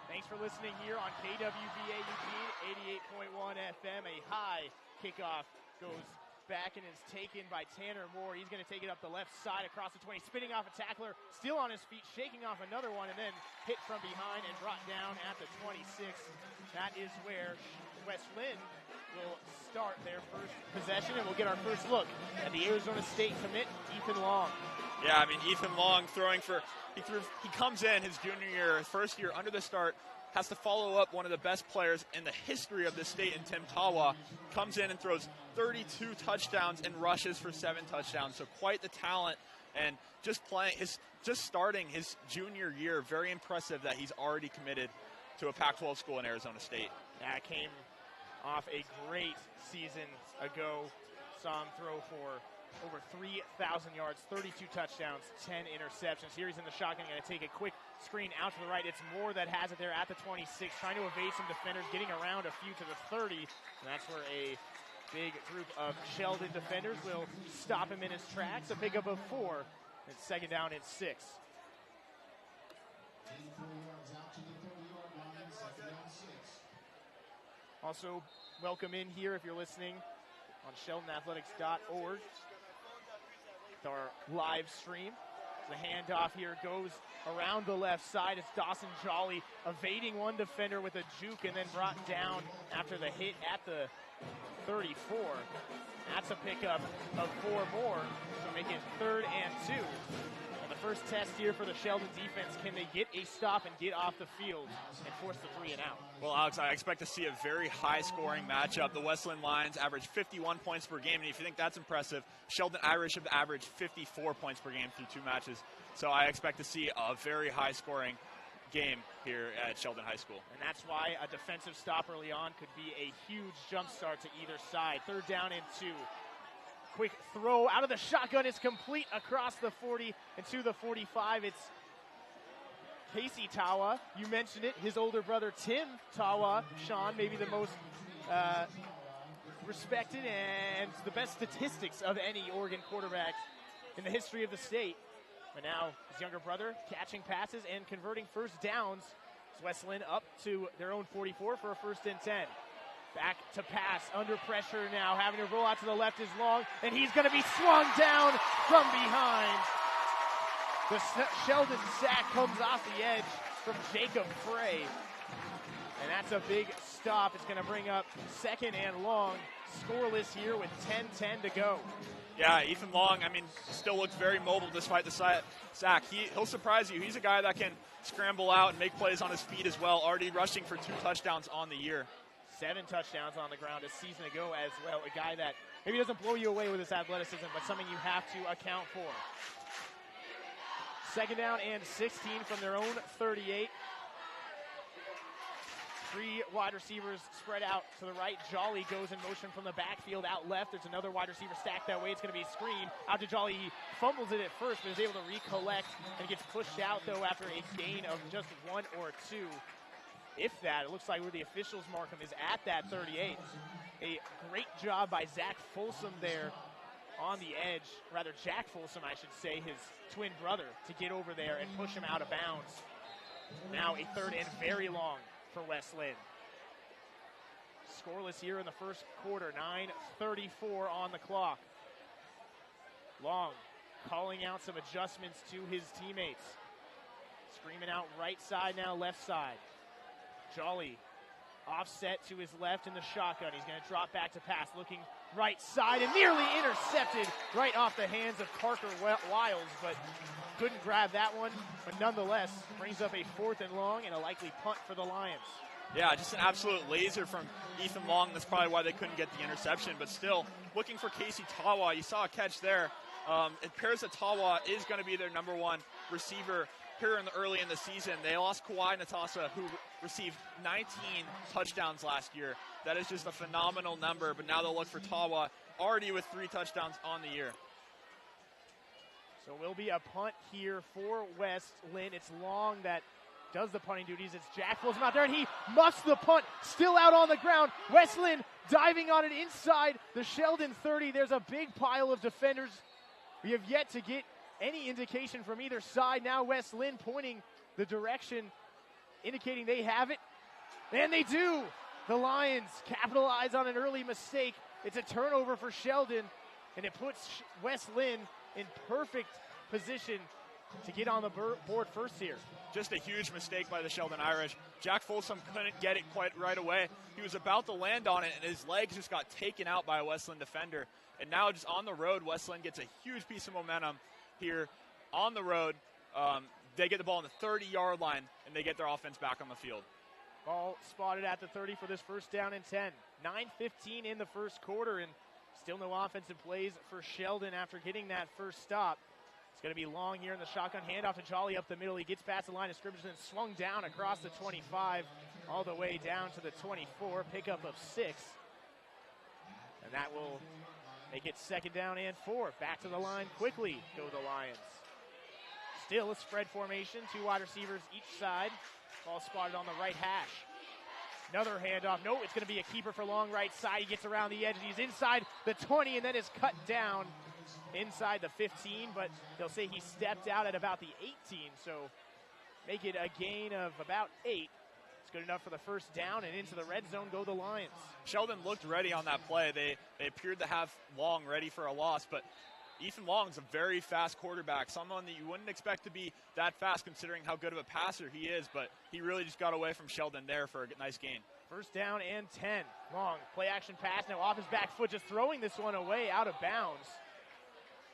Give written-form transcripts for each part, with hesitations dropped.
Thanks for listening here on KWVA Eugene 88.1 FM. A high kickoff goes back and is taken by Tanner Moore. He's going to take it up the left side across the 20, spinning off a tackler, still on his feet, shaking off another one, and then hit from behind and brought down at the 26. That is where West Linn will start their first possession, and we'll get our first look at the Arizona State commit, Ethan Long. Yeah, I mean, Ethan Long throwing for, he comes in his junior year, his first year under the start, has to follow up one of the best players in the history of the state in Tim Tawa, comes in and throws 32 touchdowns and rushes for 7 touchdowns. So quite the talent, and just starting his junior year, very impressive that he's already committed to a Pac-12 school in Arizona State. That came off a great season ago. Saw him throw for over 3,000 yards, 32 touchdowns, 10 interceptions. Here he's in the shotgun, going to take a quick screen out to the right. It's Moore that has it there at the 26, trying to evade some defenders, getting around a few to the 30. And that's where a big group of Sheldon defenders will stop him in his tracks. A pickup of 4. It's second down and 6. Also, welcome in here if you're listening on SheldonAthletics.org. Our live stream. The handoff here goes around the left side. It's Dawson Jolly evading one defender with a juke and then brought down after the hit at the 34. That's a pickup of 4 more, so make it 3rd and 2. And the first test here for the Sheldon defense, can they get a stop and get off the field and force the 3 and out? Well, Alex, I expect to see a very high-scoring matchup. The West Linn Lions average 51 points per game, and if you think that's impressive, Sheldon Irish have averaged 54 points per game through 2 matches. So I expect to see a very high-scoring game here at Sheldon High School. And that's why a defensive stop early on could be a huge jump start to either side. 3rd down and 2. Quick throw out of the shotgun is complete across the 40 and to the 45. It's Casey Tawa. You mentioned it. His older brother, Tim Tawa. Sean, maybe the most respected and the best statistics of any Oregon quarterback in the history of the state. But now his younger brother catching passes and converting first downs. It's West Linn up to their own 44 for a 1st and 10. Back to pass, under pressure now, having to roll out to the left is Long, and he's going to be swung down from behind. The Sheldon sack comes off the edge from Jacob Frey, and that's a big stop. It's going to bring up 2nd and long, scoreless here with 10:10 to go. Yeah, Ethan Long, I mean, still looks very mobile despite the sack. He'll surprise you. He's a guy that can scramble out and make plays on his feet as well, already rushing for 2 touchdowns on the year. 7 touchdowns on the ground a season ago as well. A guy that maybe doesn't blow you away with his athleticism, but something you have to account for. 2nd down and 16 from their own 38. 3 wide receivers spread out to the right. Jolly goes in motion from the backfield out left. There's another wide receiver stacked that way. It's going to be a screen out to Jolly. He fumbles it at first, but is able to recollect and gets pushed out, though, after a gain of just 1 or 2. If that, it looks like where the officials mark him is at that 38. A great job by Zach Folsom there on the edge. Rather, Jack Folsom, I should say, his twin brother, to get over there and push him out of bounds. Now a 3rd and very long for West Linn. Scoreless here in the first quarter. 9:34 on the clock. Long calling out some adjustments to his teammates. Screaming out right side now, left side. Jolly offset to his left in the shotgun. He's going to drop back to pass, looking right side and nearly intercepted right off the hands of Parker Wiles, but couldn't grab that one. But nonetheless, brings up a 4th and long and a likely punt for the Lions. Yeah, just an absolute laser from Ethan Long. That's probably why they couldn't get the interception. But still, looking for Casey Tawa. You saw a catch there. It appears that Tawa is going to be their number 1 receiver here early in the season. They lost Kawhi Natasa, who received 19 touchdowns last year. That is just a phenomenal number, but now they'll look for Tawa, already with 3 touchdowns on the year. So will be a punt here for West Linn. It's Long that does the punting duties. It's Jack Folsom out there, and he muffs the punt, still out on the ground. West Linn diving on it inside the Sheldon 30. There's a big pile of defenders. We have yet to get any indication from either side. Now West Linn pointing the direction indicating they have it. And they do. The Lions capitalize on an early mistake. It's a turnover for Sheldon, and it puts West Linn in perfect position to get on the board first here. Just a huge mistake by the Sheldon Irish. Jack Folsom couldn't get it quite right away. He was about to land on it, and his legs just got taken out by a West Linn defender. And now just on the road, West Linn gets a huge piece of momentum here on the road. They get the ball on the 30-yard line, and they get their offense back on the field. Ball spotted at the 30 for this first down and 10. 9:15 in the first quarter, and still no offensive plays for Sheldon after getting that first stop. It's going to be Long here in the shotgun handoff to Jolly up the middle. He gets past the line of scrimmage and then swung down across the 25 all the way down to the 24. Pickup of 6. And that will make it second down and 4. Back to the line quickly go the Lions. Still a spread formation. 2 wide receivers each side. Ball spotted on the right hash. Another handoff. No, it's going to be a keeper for Long right side. He gets around the edge and he's inside the 20 and then is cut down inside the 15, but they'll say he stepped out at about the 18, so make it a gain of about 8. It's good enough for the first down, and into the red zone go the Lions. Sheldon looked ready on that play. They appeared to have Long ready for a loss, but Ethan Long's a very fast quarterback, someone that you wouldn't expect to be that fast considering how good of a passer he is, but he really just got away from Sheldon there for a nice gain. First down and 10. Long, play action pass, now off his back foot, just throwing this one away out of bounds.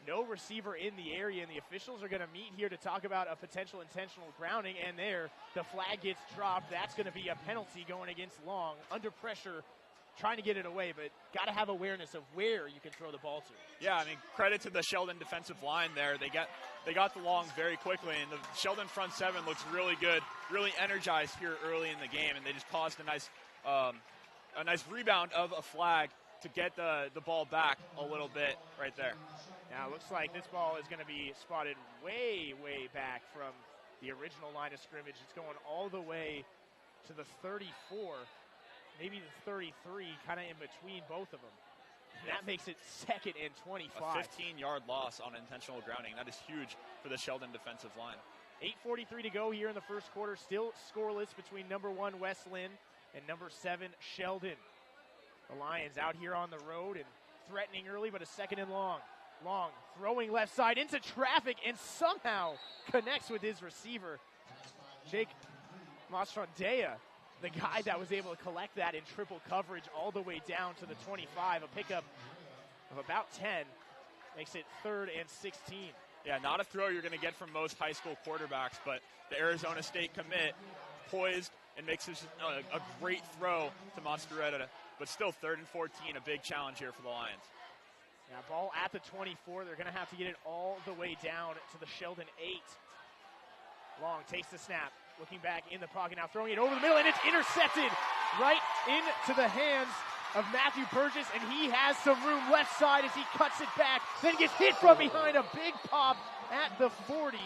No receiver in the area, and the officials are going to meet here to talk about a potential intentional grounding, and there, the flag gets dropped. That's going to be a penalty going against Long. Under pressure, trying to get it away, but got to have awareness of where you can throw the ball to. Yeah, I mean, credit to the Sheldon defensive line there. They got the Longs very quickly, and the Sheldon front seven looks really good, really energized here early in the game, and they just caused a nice rebound of a flag to get the ball back a little bit right there. Now, it looks like this ball is going to be spotted way, way back from the original line of scrimmage. It's going all the way to the 34, maybe the 33, kind of in between both of them. That makes it second and 25. A 15-yard loss on intentional grounding. That is huge for the Sheldon defensive line. 8:43 to go here in the first quarter. Still scoreless between number 1 West Linn and number 7 Sheldon. The Lions out here on the road and threatening early, but a second and long. Long throwing left side into traffic and somehow connects with his receiver. Jake Mastrandea, the guy that was able to collect that in triple coverage all the way down to the 25. A pickup of about 10 makes it 3rd and 16. Yeah, not a throw you're going to get from most high school quarterbacks, but the Arizona State commit poised and makes this a great throw to Mastrandea, but still 3rd and 14, a big challenge here for the Lions. Now, ball at the 24. They're going to have to get it all the way down to the Sheldon 8. Long takes the snap, looking back in the pocket now, throwing it over the middle, and it's intercepted right into the hands of Matthew Burgess, and he has some room left side as he cuts it back, then gets hit from behind, a big pop at the 40.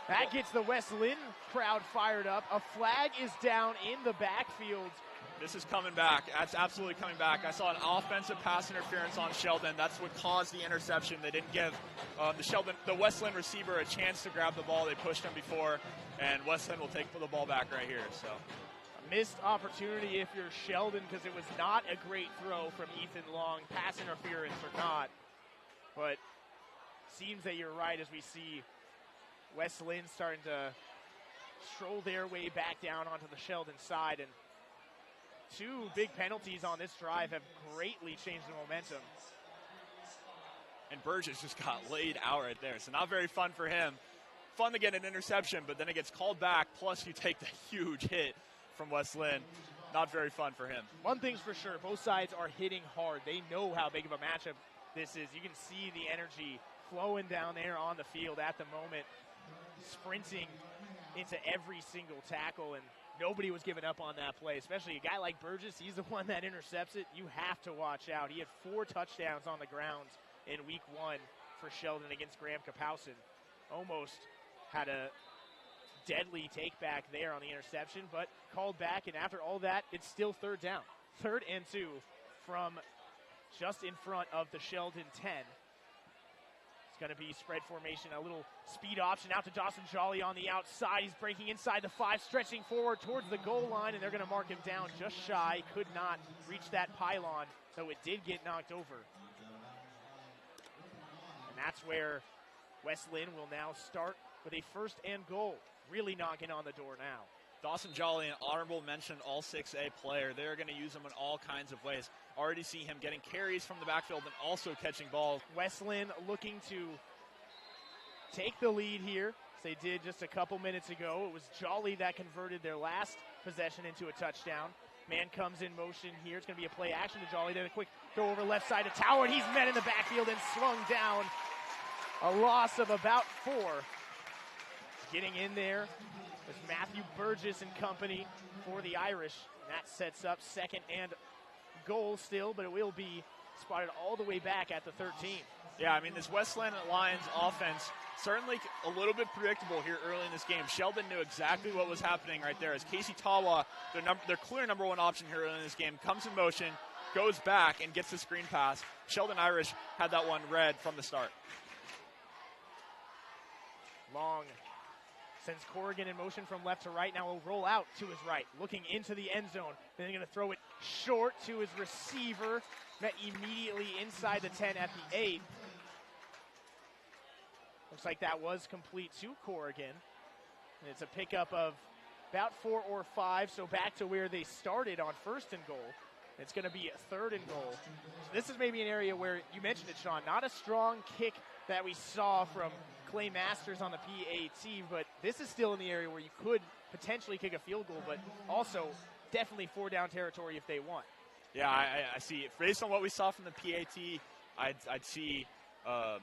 That gets the West Linn crowd fired up. A flag is down in the backfield. This is coming back. That's absolutely coming back. I saw an offensive pass interference on Sheldon. That's what caused the interception. They didn't give the West Linn receiver a chance to grab the ball. They pushed him before, and West Linn will take the ball back right here. So, a missed opportunity if you're Sheldon, because it was not a great throw from Ethan Long, pass interference or not. But seems that you're right as we see West Linn starting to stroll their way back down onto the Sheldon side, and 2 big penalties on this drive have greatly changed the momentum. And Burgess just got laid out right there. So not very fun for him. Fun to get an interception, but then it gets called back, plus you take the huge hit from West Linn. Not very fun for him. One thing's for sure, both sides are hitting hard. They know how big of a matchup this is. You can see the energy flowing down there on the field at the moment, sprinting into every single tackle, and nobody was giving up on that play, especially a guy like Burgess. He's the one that intercepts it. You have to watch out. He had 4 touchdowns on the ground in week 1 for Sheldon against Graham Kapowson. Almost had a deadly take back there on the interception, but called back, and after all that, it's still 3rd down. 3rd and 2 from just in front of the Sheldon 10. It's going to be spread formation, a little speed option out to Dawson Jolly on the outside. He's breaking inside the 5, stretching forward towards the goal line, and they're going to mark him down just shy. Could not reach that pylon, though it did get knocked over. And that's where West Linn will now start with a first and goal. Really knocking on the door now. Dawson Jolly, an honorable mention All-6A player. They're going to use him in all kinds of ways. Already see him getting carries from the backfield and also catching balls. West Linn looking to take the lead here, as they did just a couple minutes ago. It was Jolly that converted their last possession into a touchdown. Man comes in motion here. It's going to be a play action to Jolly. Then a quick throw over left side to Tower, and he's met in the backfield and slung down. A loss of about 4. Getting in there was Matthew Burgess and company for the Irish. And that sets up second and goal still, but it will be spotted all the way back at the 13. Yeah, I mean, this West Linn Lions offense certainly a little bit predictable here early in this game. Sheldon knew exactly what was happening right there as Casey Tawa, their clear number 1 option here early in this game, comes in motion, goes back, and gets the screen pass. Sheldon Irish had that one read from the start. Long sends Corrigan in motion from left to right. Now will roll out to his right, looking into the end zone. Then they're going to throw it short to his receiver. Met immediately inside the 10 at the 8. Looks like that was complete to Corrigan. And it's a pickup of about 4 or 5, so back to where they started on first and goal. It's going to be a third and goal. So this is maybe an area where, you mentioned it, Sean, not a strong kick that we saw from Clay Masters on the PAT, but this is still in the area where you could potentially kick a field goal, but also definitely 4-down territory if they want. Yeah, I see. Based on what we saw from the PAT, I'd see a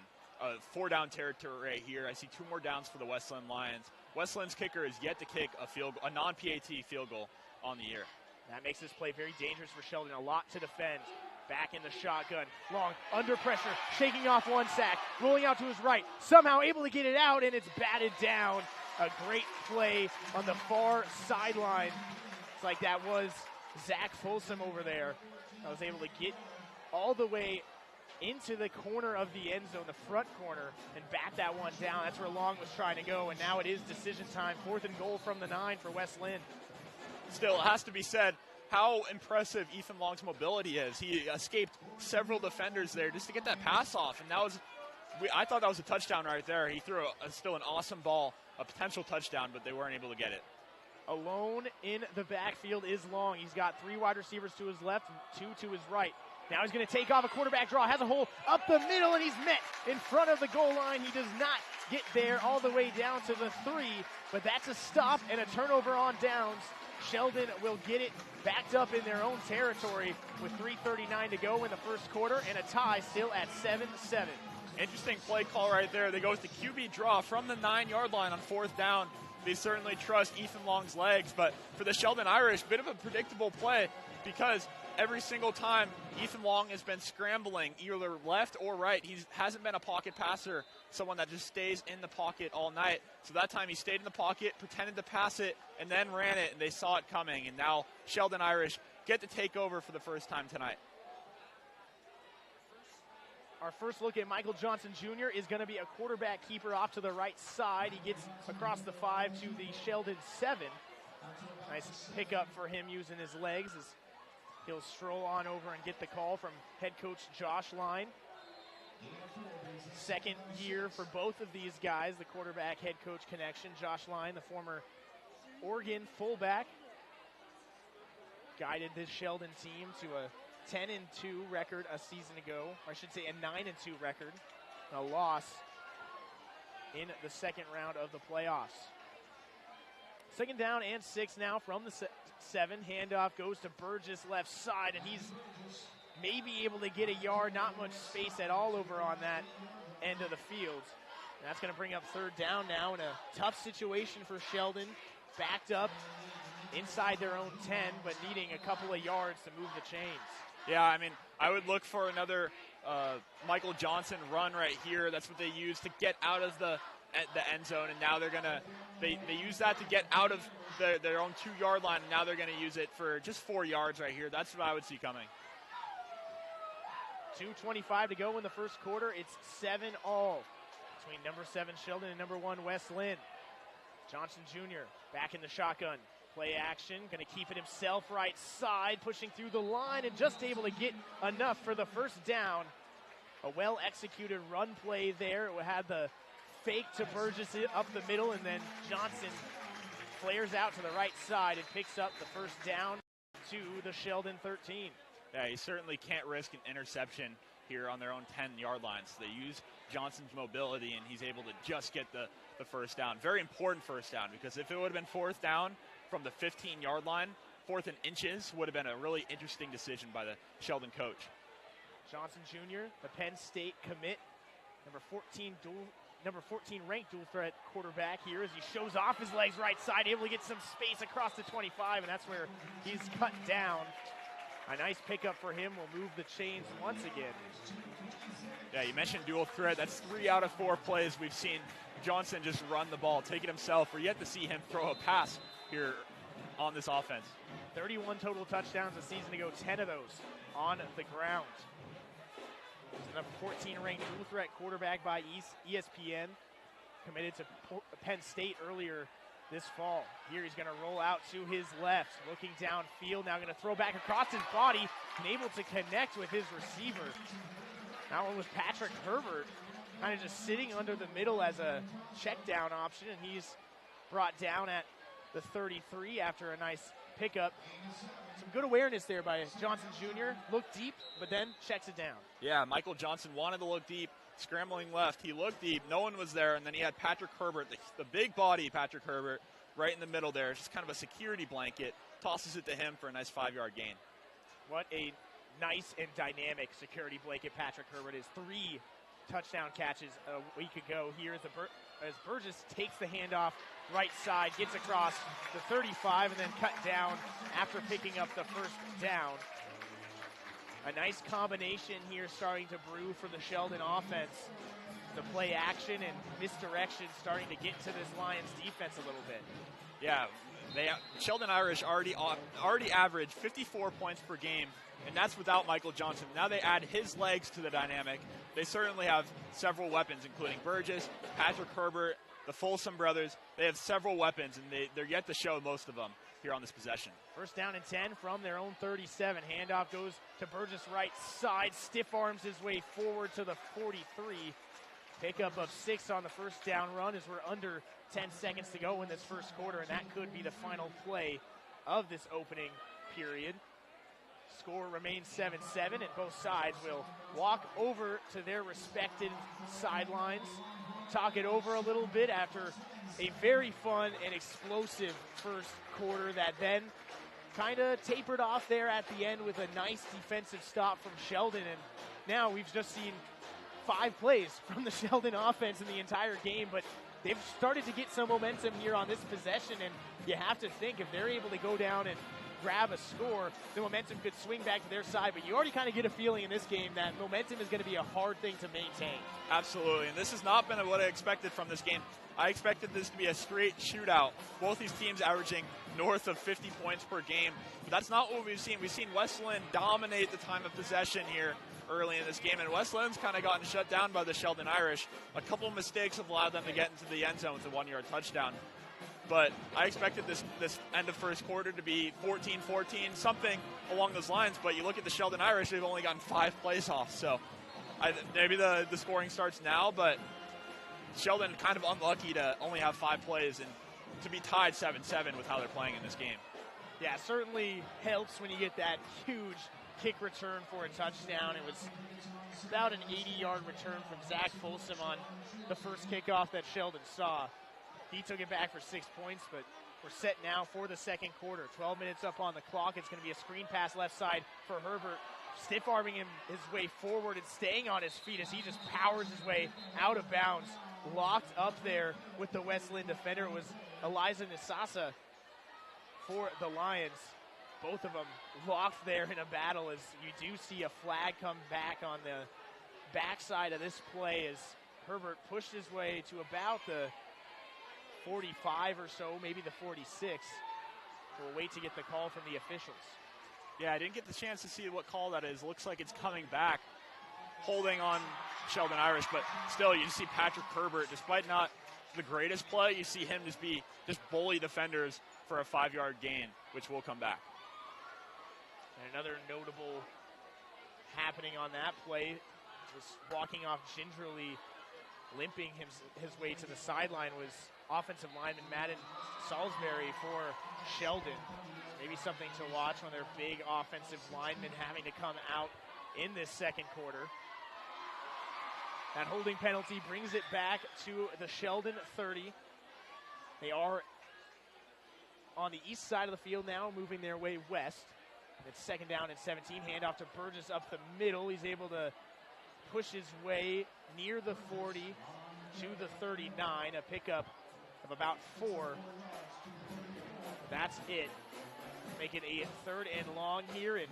4-down territory right here. I see 2 more downs for the West Linn Lions. West Linn's kicker is yet to kick a non-PAT field goal on the year. That makes this play very dangerous for Sheldon. A lot to defend. Back in the shotgun. Long, under pressure, shaking off 1 sack, rolling out to his right. Somehow able to get it out, and it's batted down. A great play on the far sideline. It's like that was Zach Folsom over there. I was able to get all the way into the corner of the end zone, the front corner, and bat that one down. That's where Long was trying to go, and now it is decision time. 4th and goal from the 9 for West Linn. Still, it has to be said how impressive Ethan Long's mobility is. He escaped several defenders there just to get that pass off, and I thought that was a touchdown right there. He threw still an awesome ball, a potential touchdown, but they weren't able to get it. Alone in the backfield is Long. He's got 3 wide receivers to his left, 2 to his right. Now he's going to take off a quarterback draw, has a hole up the middle, and he's met in front of the goal line. He does not get there all the way down to the 3, but that's a stop and a turnover on downs. Sheldon will get it backed up in their own territory with 3:39 to go in the first quarter and a tie still at 7-7. Interesting play call right there. They go with the QB draw from the 9-yard line on 4th down. They certainly trust Ethan Long's legs, but for the Sheldon Irish, bit of a predictable play because every single time Ethan Long has been scrambling either left or right. He hasn't been a pocket passer, someone that just stays in the pocket all night. So that time he stayed in the pocket, pretended to pass it, and then ran it, and they saw it coming. And now Sheldon Irish get to take over for the first time tonight. Our first look at Michael Johnson Jr. is going to be a quarterback keeper off to the right side. He gets across the 5 to the Sheldon 7. Nice pickup for him using his legs as he'll stroll on over and get the call from head coach Josh Line. Second year for both of these guys, the quarterback head coach connection. Josh Line, the former Oregon fullback, guided this Sheldon team to a 10-2 record a season ago, or I should say a 9-2 record, a loss in the second round of the playoffs. Second down and 6 now from the 7. Handoff goes to Burgess left side, and he's maybe able to get a yard, not much space at all over on that end of the field. And that's going to bring up 3rd down now in a tough situation for Sheldon, backed up inside their own 10, but needing a couple of yards to move the chains. Yeah, I mean, I would look for another Michael Johnson run right here. That's what they use to get out of the end zone, and now they use that to get out of their own 2-yard line, and now they're going to use it for just 4 yards right here. That's what I would see coming. 2:25 to go in the first quarter. It's 7-all. between number 7 Sheldon and number 1 Wes Linn. Johnson Jr. back in the shotgun. Play action, going to keep it himself right side, pushing through the line and just able to get enough for the first down. A well-executed run play there. It had the fake to Burgess up the middle, and then Johnson flares out to the right side and picks up the first down to the Sheldon 13. Yeah, you certainly can't risk an interception here on their own 10-yard line. So they use Johnson's mobility, and he's able to just get the first down. Very important first down, because if it would have been fourth down from the 15-yard line, 4th and inches would have been a really interesting decision by the Sheldon coach. Johnson Jr., the Penn State commit, number 14 ranked dual threat quarterback here as he shows off his legs right side, able to get some space across the 25, and that's where he's cut down. A nice pickup for him will move the chains once again. Yeah, you mentioned dual threat. That's 3 out of 4 plays we've seen Johnson just run the ball, take it himself. We're yet to see him throw a pass here on this offense. 31 total touchdowns a season ago, 10 of those on the ground. He's the number 14 ranked dual threat quarterback by ESPN, committed to Penn State earlier this fall. Here he's going to roll out to his left, looking downfield, now going to throw back across his body, and able to connect with his receiver. That one was Patrick Herbert, kind of just sitting under the middle as a check down option, and he's brought down at the 33 after a nice pickup. Some good awareness there by Johnson Jr. Looked deep, but then checks it down. Yeah, Michael Johnson wanted to look deep, scrambling left. He looked deep, no one was there, and then he had Patrick Herbert, the big body Patrick Herbert, right in the middle there. Just kind of a security blanket, tosses it to him for a nice 5-yard gain. What a nice and dynamic security blanket Patrick Herbert is. 3 touchdown catches a week ago here as Burgess takes the handoff right side, gets across the 35, and then cut down after picking up the first down. A nice combination here starting to brew for the Sheldon offense. The play action and misdirection starting to get to this Lions defense a little bit. Yeah, Sheldon Irish already averaged 54 points per game, and that's without Michael Johnson. Now they add his legs to the dynamic. They certainly have several weapons, including Burgess, Patrick Herbert, the Folsom brothers. They have several weapons, and they're yet to show most of them here on this possession. First down and 10 from their own 37. Handoff goes to Burgess right side, stiff arms his way forward to the 43. Pickup of 6 on the first down run as we're under 10 seconds to go in this first quarter, and that could be the final play of this opening period. Score remains 7-7, and both sides will walk over to their respective sidelines, talk it over a little bit after a very fun and explosive first quarter that then kind of tapered off there at the end with a nice defensive stop from Sheldon. And now we've just seen 5 plays from the Sheldon offense in the entire game, but they've started to get some momentum here on this possession, and you have to think if they're able to go down and grab a score, the momentum could swing back to their side. But you already kind of get a feeling in this game that momentum is going to be a hard thing to maintain. Absolutely, and this has not been what I expected from this game. I expected this to be a straight shootout. Both these teams averaging north of 50 points per game. But that's not what we've seen. We've seen Wes Linn dominate the time of possession here early in this game, and Wes Linn's kind of gotten shut down by the Sheldon Irish. A couple of mistakes have allowed them to get into the end zone with a 1-yard touchdown. But I expected this end of first quarter to be 14-14, something along those lines. But you look at the Sheldon Irish, they've only gotten 5 plays off. So maybe the scoring starts now, but Sheldon kind of unlucky to only have 5 plays and to be tied 7-7 with how they're playing in this game. Yeah, certainly helps when you get that huge kick return for a touchdown. It was about an 80-yard return from Zach Folsom on the first kickoff that Sheldon saw. He took it back for 6 points, but we're set now for the second quarter. 12 minutes up on the clock. It's going to be a screen pass left side for Herbert, stiff-arming him his way forward and staying on his feet as he just powers his way out of bounds. Locked up there with the Wes Linn defender. It was Eliza Nisasa for the Lions. Both of them locked there in a battle as you do see a flag come back on the backside of this play as Herbert pushed his way to about the 45 or so, maybe the 46. We'll wait to get the call from the officials. Yeah, I didn't get the chance to see what call that is. Looks like it's coming back holding on Sheldon Irish, but still you see Patrick Herbert, despite not the greatest play, you see him just bully defenders for a 5-yard gain, which will come back. And another notable happening on that play was walking off gingerly, limping his way to the sideline was offensive lineman Madden Salisbury for Sheldon. Maybe something to watch on their big offensive linemen having to come out in this second quarter. That holding penalty brings it back to the Sheldon 30. They are on the east side of the field now, moving their way west. It's second down and 17. Handoff to Burgess up the middle. He's able to push his way near the 40 to the 39. A pickup of about 4. That's it. Make it a third and long here. And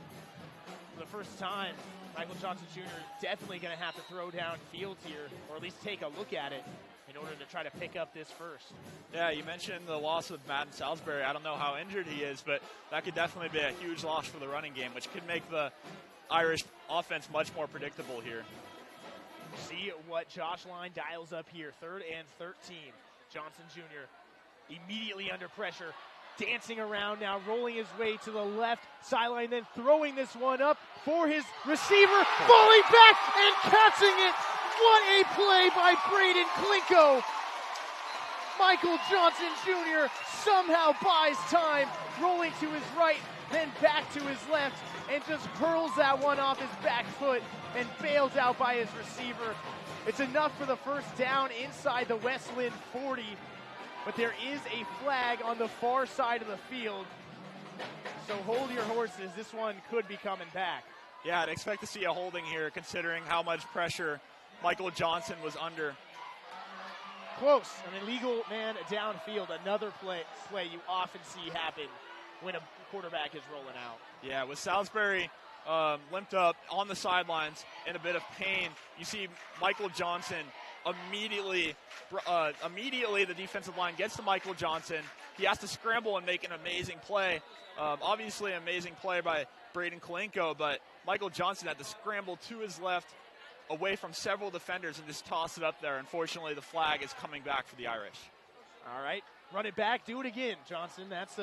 for the first time, Michael Johnson Jr. is definitely going to have to throw down field here, or at least take a look at it in order to try to pick up this first. Yeah, you mentioned the loss of Madden Salisbury. I don't know how injured he is, but that could definitely be a huge loss for the running game, which could make the Irish offense much more predictable here. See what Josh Line dials up here. 3rd and 13. Johnson Jr. immediately under pressure, dancing around now, rolling his way to the left sideline, then throwing this one up for his receiver, falling back and catching it. What a play by Braden Klinko. Michael Johnson Jr. somehow buys time, rolling to his right, then back to his left, and just hurls that one off his back foot and bailed out by his receiver. It's enough for the first down inside the West Linn 40, but there is a flag on the far side of the field. So hold your horses. This one could be coming back. Yeah, I'd expect to see a holding here, considering how much pressure Michael Johnson was under. Close. An illegal man downfield. Another play you often see happen when a quarterback is rolling out. Yeah, with Salisbury limped up on the sidelines in a bit of pain, you see Michael Johnson immediately the defensive line gets to Michael Johnson. He has to scramble and make an amazing play. Obviously an amazing play by Braden Klinko, but Michael Johnson had to scramble to his left away from several defenders and just toss it up there. Unfortunately, the flag is coming back for the Irish. All right, run it back, do it again, Johnson. That's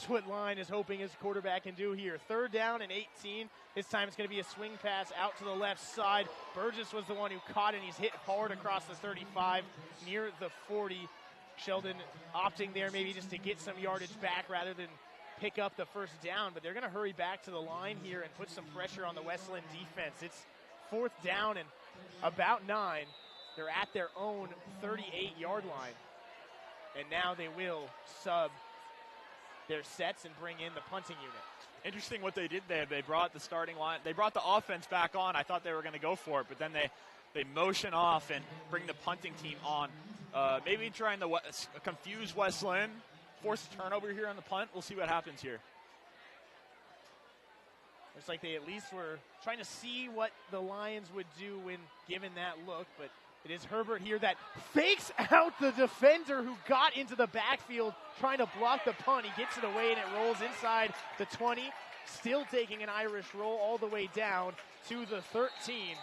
what Line is hoping his quarterback can do here. 3rd down and 18. This time it's going to be a swing pass out to the left side. Burgess was the one who caught it. He's hit hard across the 35 near the 40. Sheldon opting there maybe just to get some yardage back rather than pick up the first down, but they're going to hurry back to the line here and put some pressure on the West Linn defense. It's 4th down and about 9. They're at their own 38-yard line. And now they will sub their sets and bring in the punting unit. Interesting what they did there. They brought the starting line. They brought the offense back on. I thought they were going to go for it, but then they motion off and bring the punting team on. Maybe trying to confuse West Linn, force a turnover here on the punt. We'll see what happens here. Looks like they at least were trying to see what the Lions would do when given that look, but it is Herbert here that fakes out the defender who got into the backfield trying to block the punt. He gets it away and it rolls inside the 20, still taking an Irish roll all the way down to the 13.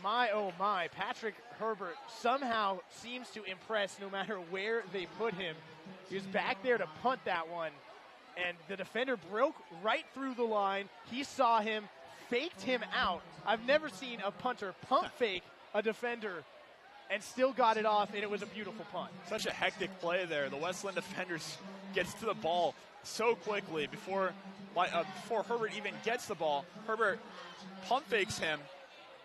My, oh my, Patrick Herbert somehow seems to impress no matter where they put him. He was back there to punt that one, and the defender broke right through the line. He saw him, faked him out. I've never seen a punter pump fake a defender and still got it off, and it was a beautiful punt. Such a hectic play there. The West Linn defenders gets to the ball so quickly before Herbert even gets the ball. Herbert pump fakes him,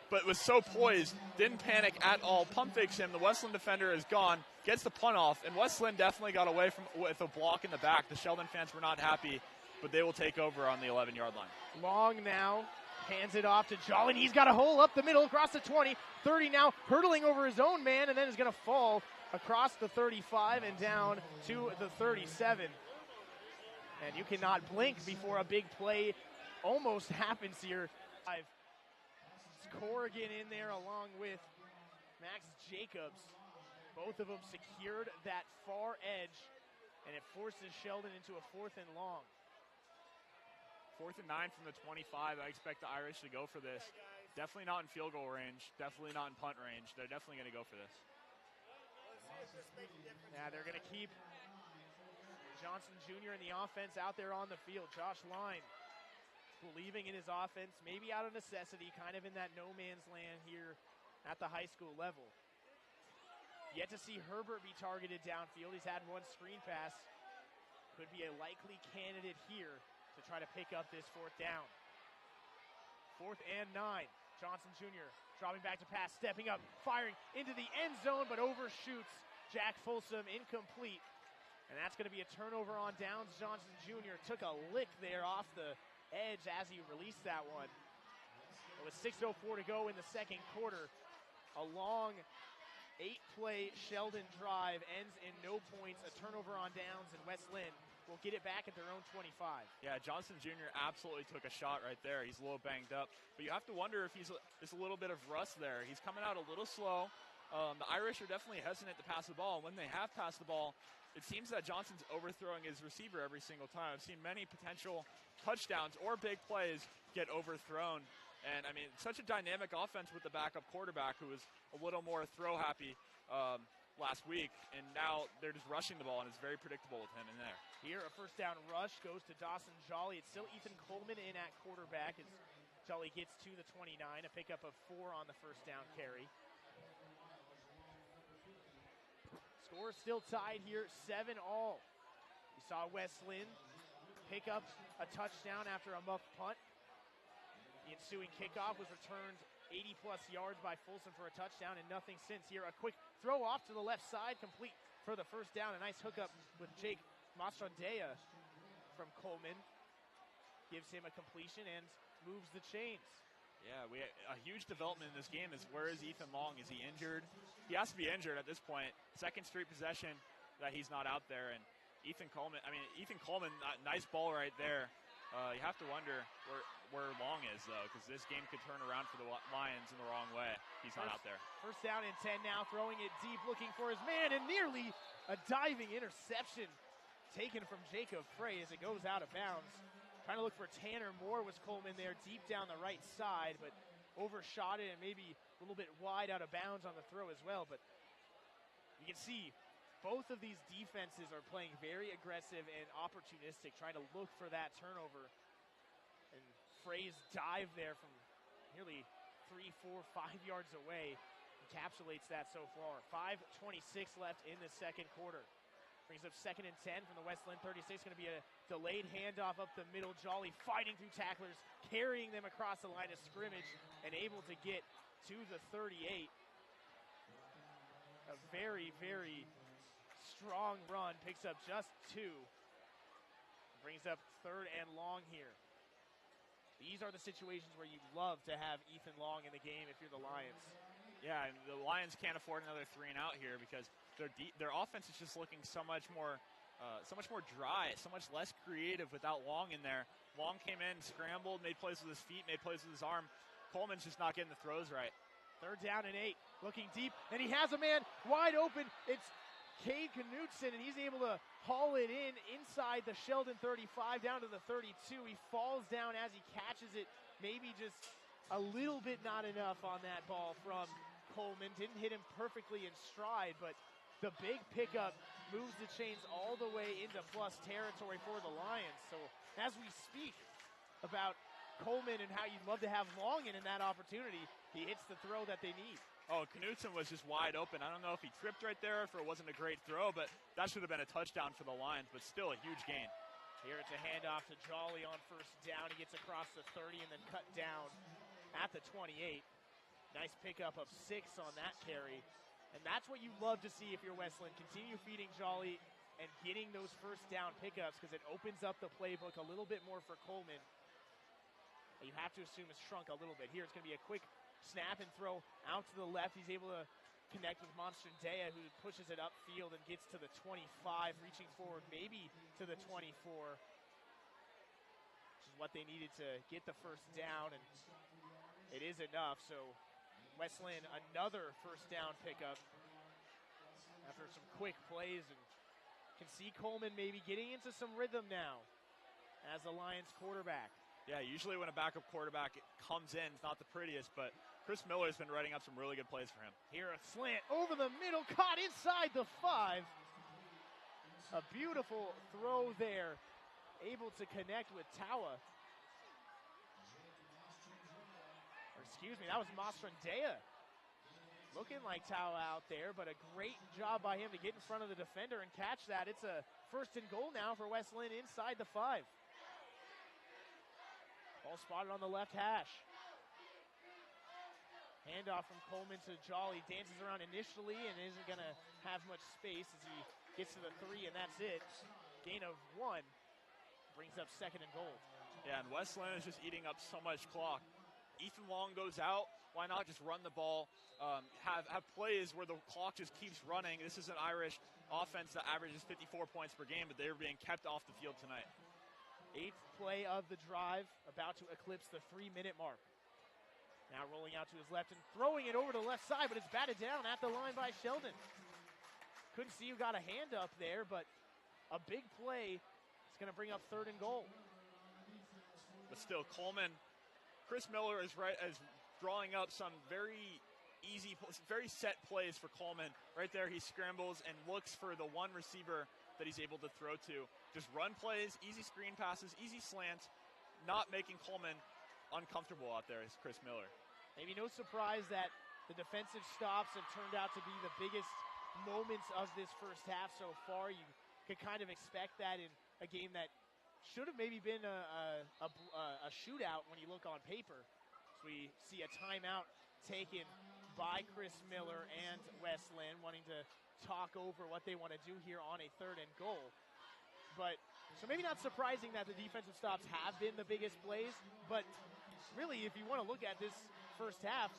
but was so poised, didn't panic at all, pump fakes him. The West Linn defender is gone, gets the punt off, and West Linn definitely got away with a block in the back. The Sheldon fans were not happy, but they will take over on the 11-yard line. Long now, hands it off to Jolly. He's got a hole up the middle across the 20, 30 now, hurdling over his own man, and then is going to fall across the 35 and down to the 37. And you cannot blink before a big play almost happens here. Corrigan in there along with Max Jacobs. Both of them secured that far edge, and it forces Sheldon into a 4th and long. 4th and 9 from the 25. I expect the Irish to go for this. Definitely not in field goal range. Definitely not in punt range. They're definitely going to go for this. Yeah, they're going to keep Johnson Jr. in the offense out there on the field. Josh Linn believing in his offense, maybe out of necessity, kind of in that no man's land here at the high school level. Yet to see Herbert be targeted downfield. He's had one screen pass. Could be a likely candidate here to try to pick up this fourth down. 4th and 9. Johnson Jr. dropping back to pass, stepping up, firing into the end zone, but overshoots Jack Folsom, incomplete. And that's going to be a turnover on downs. Johnson Jr. took a lick there off the edge as he released that one. With 6:04 to go in the second quarter, a long 8-play Sheldon drive ends in no points, a turnover on downs, and West Linn will get it back at their own 25. Yeah, Johnson Jr. absolutely took a shot right there. He's a little banged up, but you have to wonder if there's a little bit of rust there. He's coming out a little slow. The Irish are definitely hesitant to pass the ball, and when they have passed the ball, it seems that Johnson's overthrowing his receiver every single time. I've seen many potential touchdowns or big plays get overthrown. And, I mean, such a dynamic offense with the backup quarterback who was a little more throw-happy last week, and now they're just rushing the ball, and it's very predictable with him in there. Here, a first down rush goes to Dawson Jolly. It's still Ethan Coleman in at quarterback as Jolly gets to the 29, a pickup of 4 on the first down carry. Score still tied here, 7-all. We saw West Linn pick up a touchdown after a muff punt. The ensuing kickoff was returned 80-plus yards by Folsom for a touchdown and nothing since. Here, a quick throw off to the left side, complete for the first down. A nice hookup with Jake Mastrandea from Coleman. Gives him a completion and moves the chains. Yeah, a huge development in this game is where is Ethan Long? Is he injured? He has to be injured at this point. Second straight possession that he's not out there. And Ethan Coleman, nice ball right there. You have to wonder where Long is, though, because this game could turn around for the Lions in the wrong way. He's not out there. First down and 10 now, throwing it deep, looking for his man, and nearly a diving interception taken from Jacob Frey as it goes out of bounds. Trying to look for Tanner Moore was Coleman there deep down the right side, but overshot it and maybe a little bit wide out of bounds on the throw as well. But you can see both of these defenses are playing very aggressive and opportunistic, trying to look for that turnover. And Frey's dive there from nearly 3, 4, 5 yards away encapsulates that so far. 5:26 left in the second quarter. Brings up 2nd and 10 from the West Linn 36. Going to be a delayed handoff up the middle. Jolly fighting through tacklers, carrying them across the line of scrimmage, and able to get to the 38. A very, very strong run. Picks up just 2. Brings up 3rd and long here. These are the situations where you love to have Ethan Long in the game if you're the Lions. Yeah, and the Lions can't afford another 3 and out here because their offense is just looking so much more dry, so much less creative without Long in there. Long came in, scrambled, made plays with his feet, made plays with his arm. Coleman's just not getting the throws right. 3rd down and 8, looking deep, and he has a man wide open. It's Cade Knutson, and he's able to haul it in inside the Sheldon 35 down to the 32. He falls down as he catches it, maybe just a little bit not enough on that ball from Coleman. Didn't hit him perfectly in stride, but the big pickup moves the chains all the way into plus territory for the Lions. So as we speak about Coleman and how you'd love to have Long in that opportunity, he hits the throw that they need. Oh, Knutson was just wide open. I don't know if he tripped right there, if it wasn't a great throw, but that should have been a touchdown for the Lions, but still a huge gain. Here it's a handoff to Jolly on first down. He gets across the 30 and then cut down at the 28. Nice pickup of 6 on that carry. And that's what you love to see if you're West Linn. Continue feeding Jolly and getting those first down pickups because it opens up the playbook a little bit more for Coleman. But you have to assume it's shrunk a little bit. Here it's going to be a quick snap and throw out to the left. He's able to connect with Monstrandea, who pushes it upfield and gets to the 25, reaching forward maybe to the 24, which is what they needed to get the first down, and it is enough. So West Linn, another first down pickup after some quick plays, and can see Coleman maybe getting into some rhythm now as the Lions quarterback. Yeah, usually when a backup quarterback comes in, it's not the prettiest, but Chris Miller's been writing up some really good plays for him. Here a slant over the middle, caught inside the 5. A beautiful throw there, able to connect with Tawa. Or excuse me, that was Mastrandea. Looking like Tawa out there, but a great job by him to get in front of the defender and catch that. It's a 1st and goal now for West Linn inside the 5. Ball spotted on the left hash. Handoff from Coleman to Jolly. Dances around initially and isn't going to have much space as he gets to the 3, and that's it. Gain of 1 brings up 2nd and goal. Yeah, and West Linn is just eating up so much clock. Ethan Long goes out. Why not just run the ball? Have plays where the clock just keeps running. This is an Irish offense that averages 54 points per game, but they're being kept off the field tonight. 8th play of the drive, about to eclipse the 3-minute mark. Now rolling out to his left and throwing it over to the left side, but it's batted down at the line by Sheldon. Couldn't see who got a hand up there, but a big play is going to bring up 3rd and goal. But still, Coleman, Chris Miller is drawing up some very easy, very set plays for Coleman. Right there, he scrambles and looks for the one receiver that he's able to throw to. Just run plays, easy screen passes, easy slants, not making Coleman uncomfortable out there is Chris Miller. Maybe no surprise that the defensive stops have turned out to be the biggest moments of this first half so far. You could kind of expect that in a game that should have maybe been a shootout when you look on paper. So we see a timeout taken by Chris Miller and West Linn, wanting to talk over what they want to do here on a 3rd and goal. But so maybe not surprising that the defensive stops have been the biggest plays, but really if you want to look at this first half,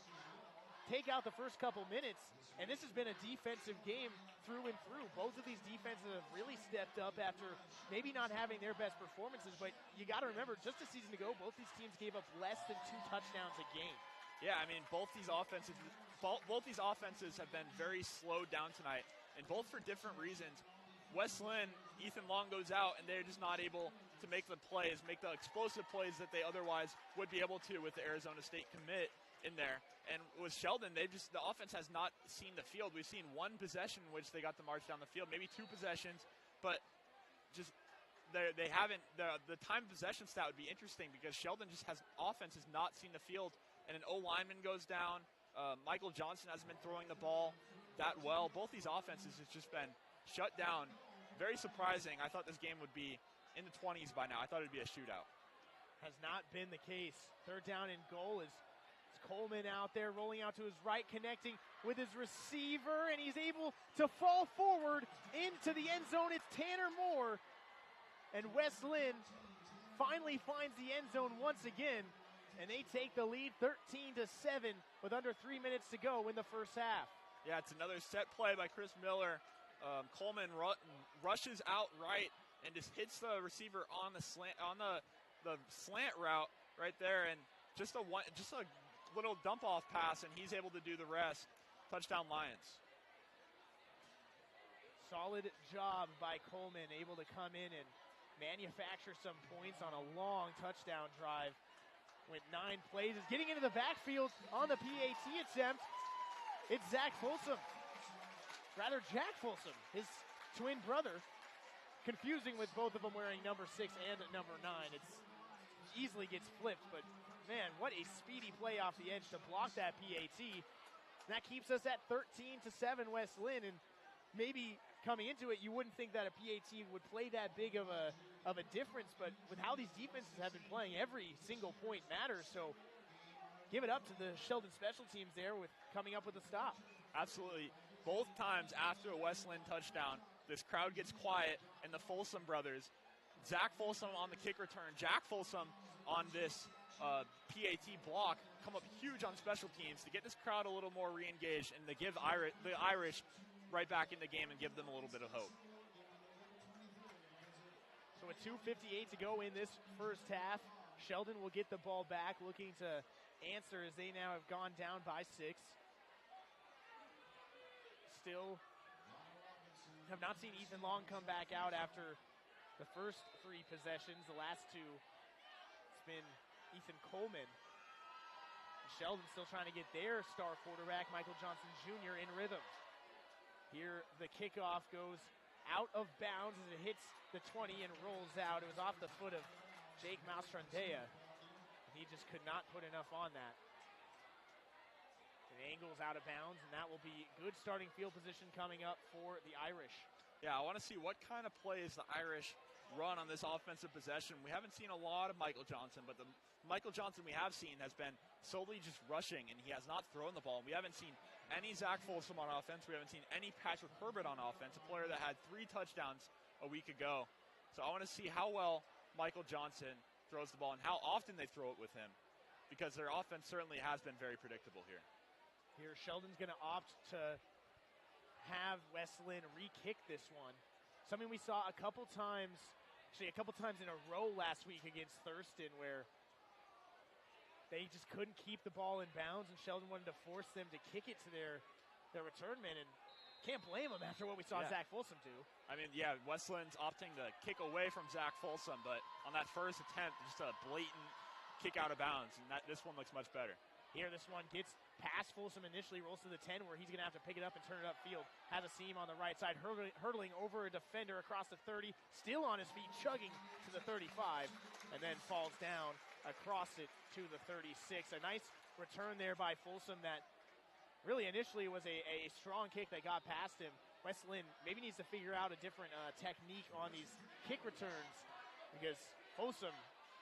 take out the first couple minutes, and this has been a defensive game through and through. Both of these defenses have really stepped up after maybe not having their best performances, but you got to remember, just a season ago, both these teams gave up less than 2 touchdowns a game. Yeah, I mean, both these offenses have been very slowed down tonight, and both for different reasons. West Linn, Ethan Long goes out, and they're just not able to make the plays, make the explosive plays that they otherwise would be able to with the Arizona State commit in there. And with Sheldon, the offense has not seen the field. We've seen one possession in which they got to march down the field, maybe 2 possessions, but just they haven't. The time possession stat would be interesting because Sheldon offense has not seen the field, and an O-lineman goes down. Michael Johnson hasn't been throwing the ball that well. Both these offenses have just been shut down. Very surprising. I thought this game would be in the 20s by now. I thought it would be a shootout. Has not been the case. 3rd down and goal is Coleman out there rolling out to his right, connecting with his receiver, and he's able to fall forward into the end zone. It's Tanner Moore, and West Linn finally finds the end zone once again, and they take the lead 13-7 with under 3 minutes to go in the first half. Yeah, it's another set play by Chris Miller. Coleman rushes out right and just hits the receiver on the slant route right there, and just a little dump off pass, and he's able to do the rest. Touchdown Lions. Solid job by Coleman, able to come in and manufacture some points on a long touchdown drive. Went 9 plays, is getting into the backfield on the PAT attempt. It's Jack Folsom, his twin brother. Confusing with both of them wearing number 6 and number 9. It's easily gets flipped, but man, what a speedy play off the edge to block that PAT. And that keeps us at 13-7 West Linn, and maybe coming into it, you wouldn't think that a PAT would play that big of a difference, but with how these defenses have been playing, every single point matters. So give it up to the Sheldon special teams there with coming up with a stop. Absolutely. Both times after a West Linn touchdown, this crowd gets quiet, and the Folsom brothers, Zach Folsom on the kick return, Jack Folsom on this PAT block, come up huge on special teams to get this crowd a little more re-engaged and to give the Irish right back in the game and give them a little bit of hope. So with 2:58 to go in this first half, Sheldon will get the ball back, looking to answer as they now have gone down by 6. Still have not seen Ethan Long come back out after the first 3 possessions. The last 2, it's freshman Ethan Coleman. And Sheldon still trying to get their star quarterback, Michael Johnson Jr., in rhythm. Here the kickoff goes out of bounds as it hits the 20 and rolls out. It was off the foot of Jake Mastrandea. He just could not put enough on that. It angles out of bounds, and that will be good starting field position coming up for the Irish. Yeah, I want to see what kind of plays the Irish run on this offensive possession. We haven't seen a lot of Michael Johnson, but the Michael Johnson we have seen has been solely just rushing, and he has not thrown the ball. We haven't seen any Zach Folsom on offense. We haven't seen any Patrick Herbert on offense, a player that had 3 touchdowns a week ago. So I want to see how well Michael Johnson throws the ball and how often they throw it with him, because their offense certainly has been very predictable here. Here, Sheldon's going to opt to have Wes Linn re-kick this one. Something we saw a couple times in a row last week against Thurston, where they just couldn't keep the ball in bounds, and Sheldon wanted to force them to kick it to their return men, and can't blame them after what we saw Zach Folsom do. I mean, yeah, Wes Linn's opting to kick away from Zach Folsom, but on that first attempt, just a blatant kick out of bounds, and this one looks much better. Here, this one gets past Folsom initially, rolls to the 10, where he's going to have to pick it up and turn it upfield. Has a seam on the right side, hurdling over a defender across the 30, still on his feet, chugging to the 35, and then falls down across it to the 36. A nice return there by Folsom that really initially was a strong kick that got past him. Wes Linn maybe needs to figure out a different technique on these kick returns, because Folsom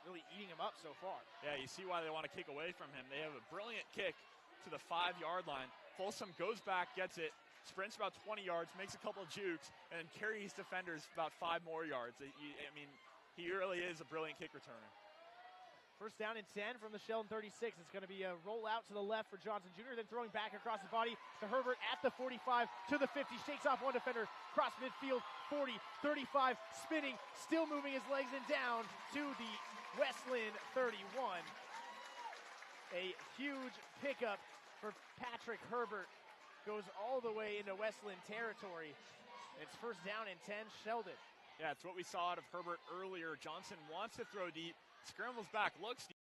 really eating him up so far. Yeah, you see why they want to kick away from him. They have a brilliant kick to the 5-yard line. Folsom goes back, gets it, sprints about 20 yards, makes a couple of jukes, and then carries defenders about 5 more yards. I mean, he really is a brilliant kick returner. First down and 10 from the Sheldon 36. It's going to be a roll out to the left for Johnson Jr., then throwing back across the body to Herbert at the 45 to the 50. Shakes off one defender, cross midfield, 40, 35, spinning, still moving his legs and down to the Wes Linn 31. A huge pickup for Patrick Herbert. Goes all the way into Wes Linn territory. And it's first down and 10, Sheldon. Yeah, it's what we saw out of Herbert earlier. Johnson wants to throw deep, scrambles back, looks deep,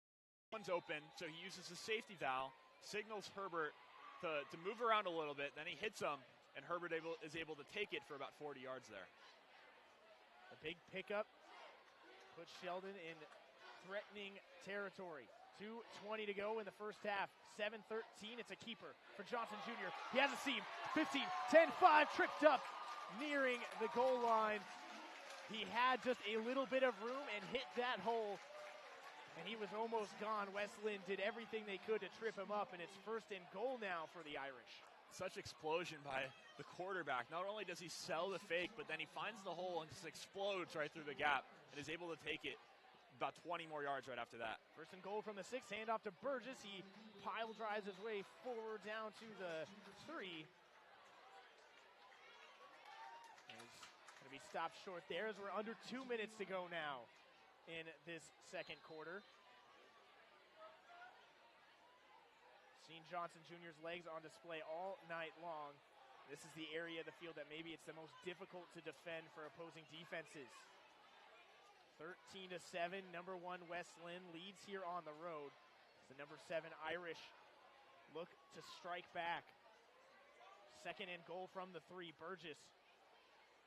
one's open, so he uses the safety valve, signals Herbert to move around a little bit, then he hits him, and Herbert is able to take it for about 40 yards there. A big pickup puts Sheldon in threatening territory. 2:20 to go in the first half. 7-13, it's a keeper for Johnson Jr. He has a seam, 15, 10, 5, tripped up, nearing the goal line. He had just a little bit of room and hit that hole, and he was almost gone. Wes Linn did everything they could to trip him up, and it's first and goal now for the Irish. Such explosion by the quarterback. Not only does he sell the fake, but then he finds the hole and just explodes right through the gap and is able to take it about 20 more yards right after that. First and goal from the 6, handoff to Burgess. He pile drives his way forward down to the 3. Going to be stopped short there as we're under 2 minutes to go now in this second quarter. Seen Johnson Jr.'s legs on display all night long. This is the area of the field that maybe it's the most difficult to defend for opposing defenses. 13-7, number 1 Wes Linn leads here on the road. The number 7 Irish look to strike back. Second and goal from the 3, Burgess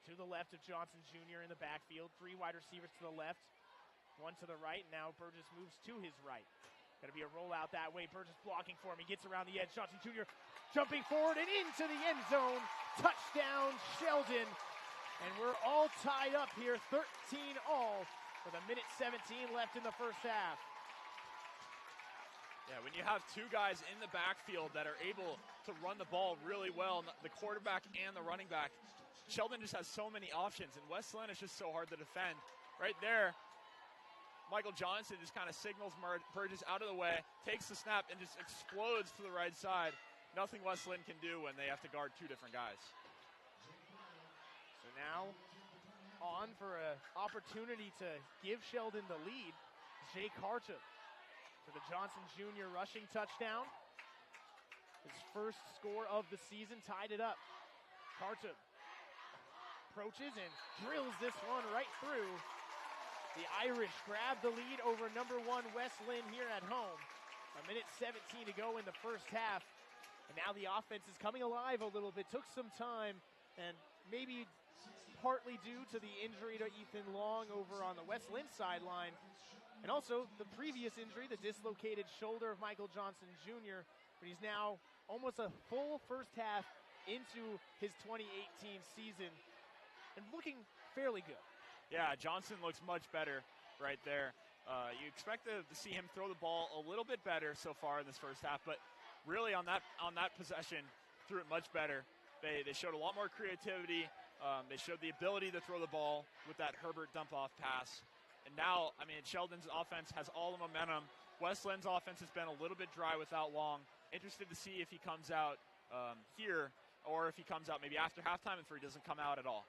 to the left of Johnson Jr. in the backfield. 3 wide receivers to the left, 1 to the right. Now Burgess moves to his right. Going to be a rollout that way. Burgess blocking for him. He gets around the edge. Johnson Jr. jumping forward and into the end zone. Touchdown, Sheldon. And we're all tied up here, 13 all, with 1:17 left in the first half. Yeah, when you have 2 guys in the backfield that are able to run the ball really well, the quarterback and the running back, Sheldon just has so many options, and Wes Linn is just so hard to defend. Right there, Michael Johnson just kind of signals Burgess out of the way, takes the snap, and just explodes to the right side. Nothing Wes Linn can do when they have to guard 2 different guys. So now on for an opportunity to give Sheldon the lead. Jake Hartup for the Johnson Jr. rushing touchdown. His first score of the season, tied it up. Hartup approaches and drills this one right through The Irish grab the lead over number 1 West Linn here at home. 1:17 to go in the first half. And now the offense is coming alive a little bit. Took some time, and maybe partly due to the injury to Ethan Long over on the West Linn sideline. And also the previous injury, the dislocated shoulder of Michael Johnson Jr., but he's now almost a full first half into his 2018 season and looking fairly good. Yeah, Johnson looks much better right there. You expect to see him throw the ball a little bit better so far in this first half, but really on that possession, threw it much better. They showed a lot more creativity. They showed the ability to throw the ball with that Herbert dump-off pass. And now, I mean, Sheldon's offense has all the momentum. West Lynn's offense has been a little bit dry without Long. Interested to see if he comes out here or if he comes out maybe after halftime and if he doesn't come out at all.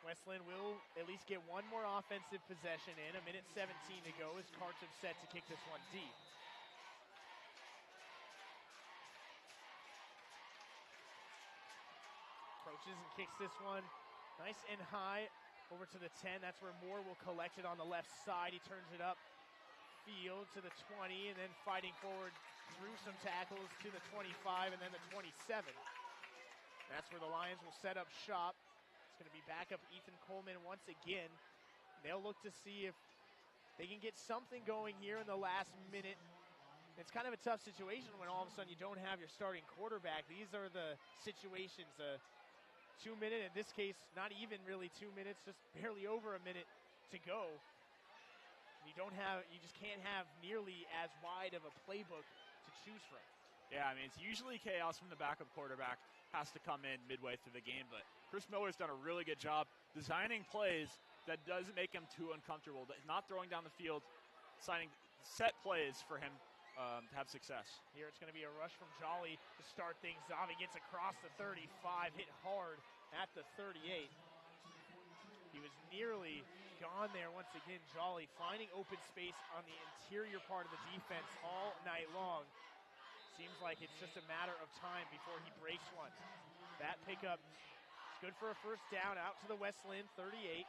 West Linn will at least get one more offensive possession in. 1:17 to go as Karchev set to kick this one deep. Approaches and kicks this one nice and high over to the 10. That's where Moore will collect it on the left side. He turns it up field to the 20 and then fighting forward through some tackles to the 25 and then the 27. That's where the Lions will set up shop. It's going to be backup Ethan Coleman once again. They'll look to see if they can get something going here in the last minute. It's kind of a tough situation when all of a sudden you don't have your starting quarterback. These are the situations, 2 minute, in this case, not even really 2 minutes, just barely over a minute to go. You just can't have nearly as wide of a playbook to choose from. Yeah, I mean, it's usually chaos when the backup quarterback has to come in midway through the game, but Chris Miller's done a really good job designing plays that doesn't make him too uncomfortable, not throwing down the field, signing set plays for him to have success. Here it's going to be a rush from Jolly to start things off. He gets across the 35, hit hard at the 38. He was nearly gone there once again. Jolly finding open space on the interior part of the defense all night long. Seems like it's just a matter of time before he breaks one. That pickup is good for a first down out to the West Linn 38.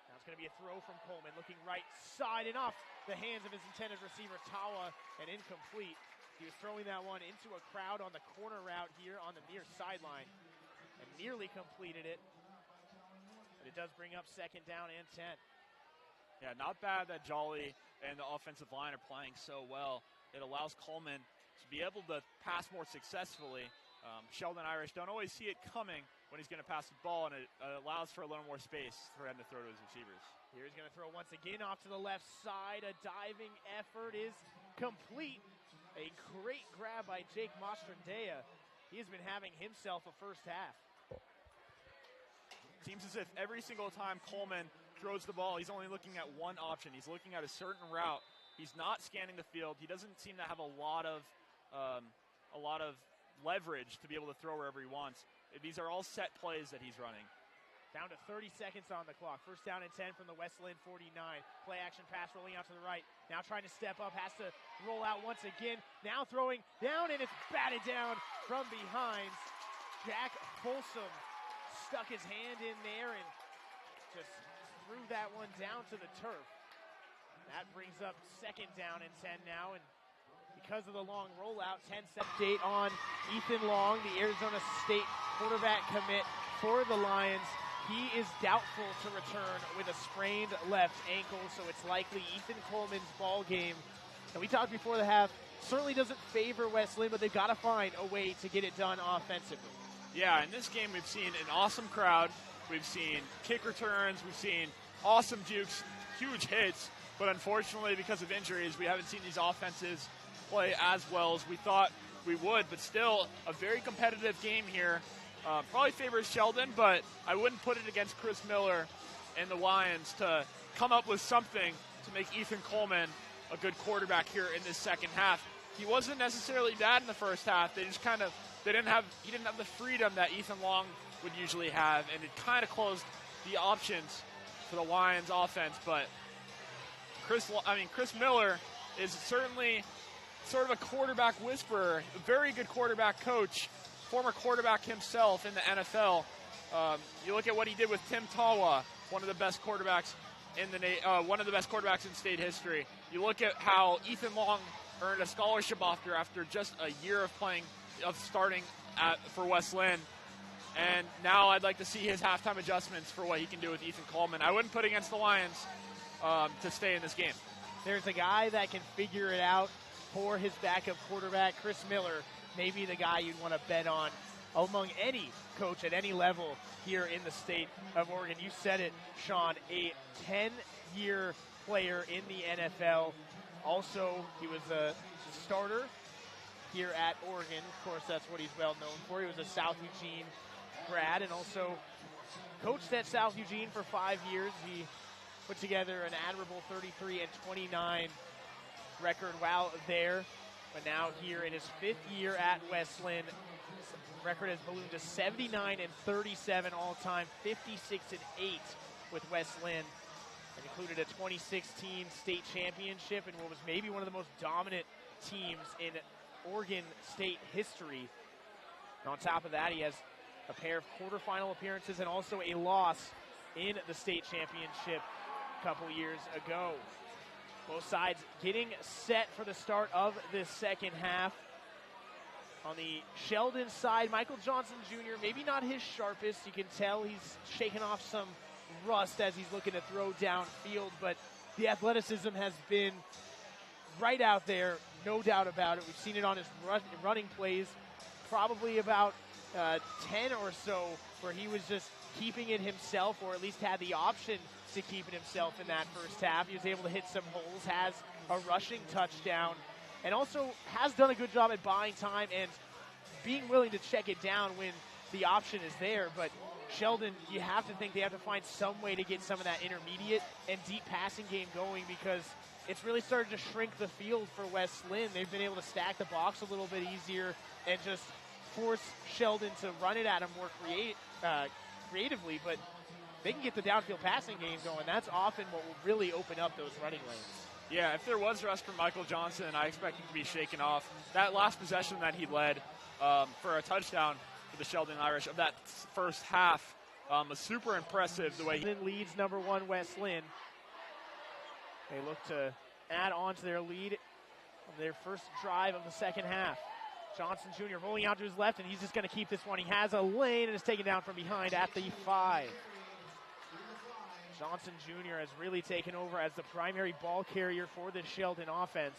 Now it's going to be a throw from Coleman, looking right side and off the hands of his intended receiver, Tawa, and incomplete. He was throwing that one into a crowd on the corner route here on the near sideline and nearly completed it. But it does bring up second down and 10. Yeah, not bad that Jolly and the offensive line are playing so well. It allows Coleman to be able to pass more successfully. Sheldon Irish don't always see it coming when he's going to pass the ball, and it allows for a little more space for him to throw to his receivers. Here he's going to throw once again off to the left side. A diving effort is complete. A great grab by Jake Mastrandea. He has been having himself a first half. Seems as if every single time Coleman throws the ball, he's only looking at one option. He's looking at a certain route. He's not scanning the field. He doesn't seem to have a lot of leverage to be able to throw wherever he wants. These are all set plays that he's running. Down to 30 seconds on the clock. First down and 10 from the West Linn 49. Play action pass rolling out to the right. Now trying to step up. Has to roll out once again. Now throwing down, and it's batted down from behind. Jack Folsom stuck his hand in there and just threw that one down to the turf. That brings up second down and 10 now, and because of the long rollout, 10-second update on Ethan Long, the Arizona State quarterback commit for the Lions. He is doubtful to return with a sprained left ankle, so it's likely Ethan Coleman's ball game. And we talked before the half, certainly doesn't favor West Linn, but they've got to find a way to get it done offensively. Yeah, in this game we've seen an awesome crowd. We've seen kick returns. We've seen awesome jukes, huge hits. But unfortunately, because of injuries, we haven't seen these offenses play as well as we thought we would. But still, a very competitive game here. Probably favors Sheldon, but I wouldn't put it against Chris Miller and the Lions to come up with something to make Ethan Coleman a good quarterback here in this second half. He wasn't necessarily bad in the first half. He didn't have the freedom that Ethan Long would usually have, and it kind of closed the options for the Lions offense. But Chris Miller is certainly sort of a quarterback whisperer, a very good quarterback coach, former quarterback himself in the NFL, You look at what he did with Tim Tawa, one of the best quarterbacks in state history. You look at how Ethan Long earned a scholarship offer after just a year of starting for West Linn. And now I'd like to see his halftime adjustments for what he can do with Ethan Coleman. I wouldn't put against the Lions to stay in this game. There's a guy that can figure it out for his backup quarterback, Chris Miller, maybe the guy you'd want to bet on among any coach at any level here in the state of Oregon. You said it, Sean, a 10-year player in the NFL. Also, he was a starter here at Oregon. Of course, that's what he's well known for. He was a South Eugene grad and also coached at South Eugene for 5 years. He put together an admirable 33-29 record while there. But now here in his 5th year at West Linn, his record has ballooned to 79-37 all-time, 56-8 with West Linn. It included a 2016 state championship and what was maybe one of the most dominant teams in Oregon State history. And on top of that, he has a pair of quarterfinal appearances and also a loss in the state championship a couple years ago. Both sides getting set for the start of this second half. On the Sheldon side, Michael Johnson Jr., maybe not his sharpest. You can tell he's shaking off some rust as he's looking to throw downfield, but the athleticism has been right out there, no doubt about it. We've seen it on his running plays, probably about 10 or so, where he was just keeping it himself, or at least had the option to keep it himself in that first half. He was able to hit some holes, has a rushing touchdown, and also has done a good job at buying time and being willing to check it down when the option is there. But Sheldon, you have to think they have to find some way to get some of that intermediate and deep passing game going, because it's really started to shrink the field for West Linn. They've been able to stack the box a little bit easier and just force Sheldon to run it at him more creatively, but they can get the downfield passing game going. That's often what will really open up those running lanes. Yeah, if there was rust from Michael Johnson, I expect him to be shaken off. That last possession that he led for a touchdown for the Sheldon Irish of that first half was super impressive. The way he leads number 1 West Linn. They look to add on to their lead on their first drive of the second half. Johnson Jr. rolling out to his left, and he's just going to keep this one. He has a lane and is taken down from behind at the 5. Johnson Jr. has really taken over as the primary ball carrier for the Sheldon offense.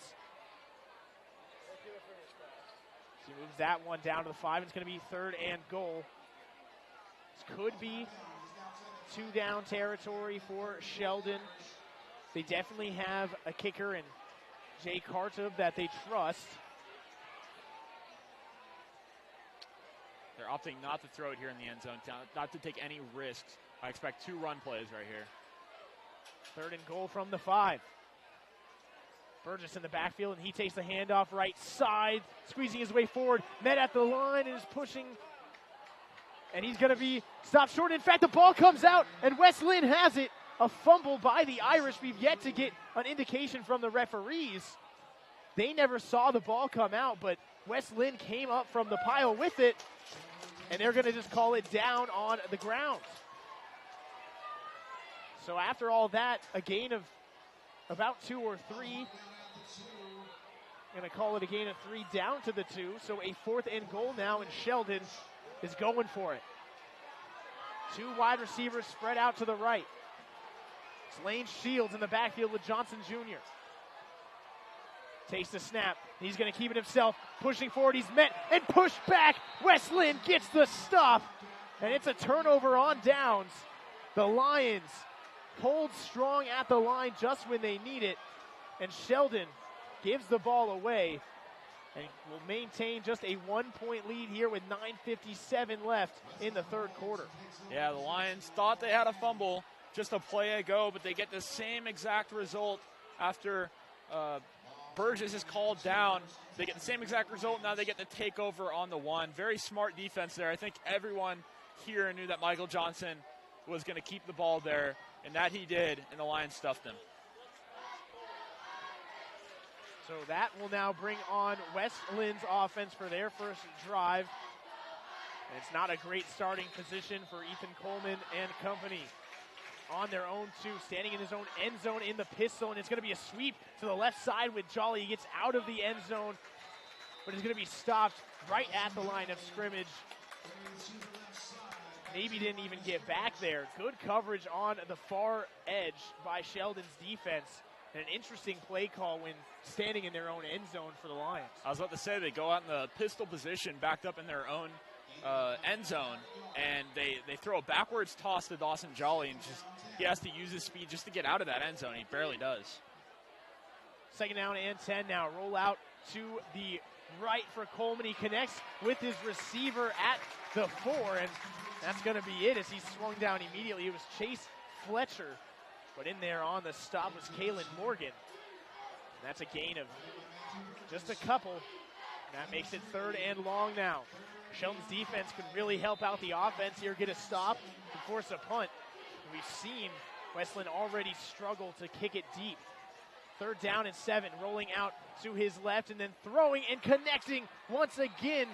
He moves that one down to the 5. It's going to be 3rd and goal. This could be 2-down territory for Sheldon. They definitely have a kicker in Jay Kartub that they trust. They're opting not to throw it here in the end zone, not to take any risks. I expect 2 run plays right here. 3rd and goal from the 5. Burgess in the backfield, and he takes the handoff right side, squeezing his way forward. Met at the line and is pushing, and he's going to be stopped short. In fact, the ball comes out, and West Linn has it. A fumble by the Irish. We've yet to get an indication from the referees. They never saw the ball come out, but West Linn came up from the pile with it, and they're going to just call it down on the ground. So after all that, a gain of about 2 or 3. Going to call it a gain of 3 down to the 2. So a 4th and goal now, and Sheldon is going for it. 2 wide receivers spread out to the right. It's Lane Shields in the backfield with Johnson Jr. Takes the snap. He's going to keep it himself. Pushing forward. He's met and pushed back. West Linn gets the stop. And it's a turnover on downs. The Lions hold strong at the line just when they need it. And Sheldon gives the ball away. And will maintain just a 1-point lead here with 9:57 left in the 3rd quarter. Yeah, the Lions thought they had a fumble just a play ago, but they get the same exact result after Burgess is called down. They get the same exact result. Now they get the takeover on the 1. Very smart defense there. I think everyone here knew that Michael Johnson was going to keep the ball there, and that he did, and the Lions stuffed him. So that will now bring on West Linn's offense for their first drive. And it's not a great starting position for Ethan Coleman and company. On their own two, standing in his own end zone in the pistol, and it's going to be a sweep to the left side with Jolly. He gets out of the end zone, but he's going to be stopped right at the line of scrimmage. Maybe didn't even get back there. Good coverage on the far edge by Sheldon's defense. And an interesting play call when standing in their own end zone for the Lions. I was about to say, they go out in the pistol position, backed up in their own end zone, and they throw a backwards toss to Dawson Jolly, and just he has to use his speed just to get out of that end zone. He barely does. Second down and 10 now. Roll out to the right for Coleman. He connects with his receiver at the 4, and that's going to be it as he swung down immediately. It was Chase Fletcher, but in there on the stop was Kalen Morgan. And that's a gain of just a couple. That makes it 3rd and long now. Sheldon's defense could really help out the offense here, get a stop, and force a punt. We've seen West-Linn already struggle to kick it deep. 3rd down and 7, rolling out to his left and then throwing and connecting once again.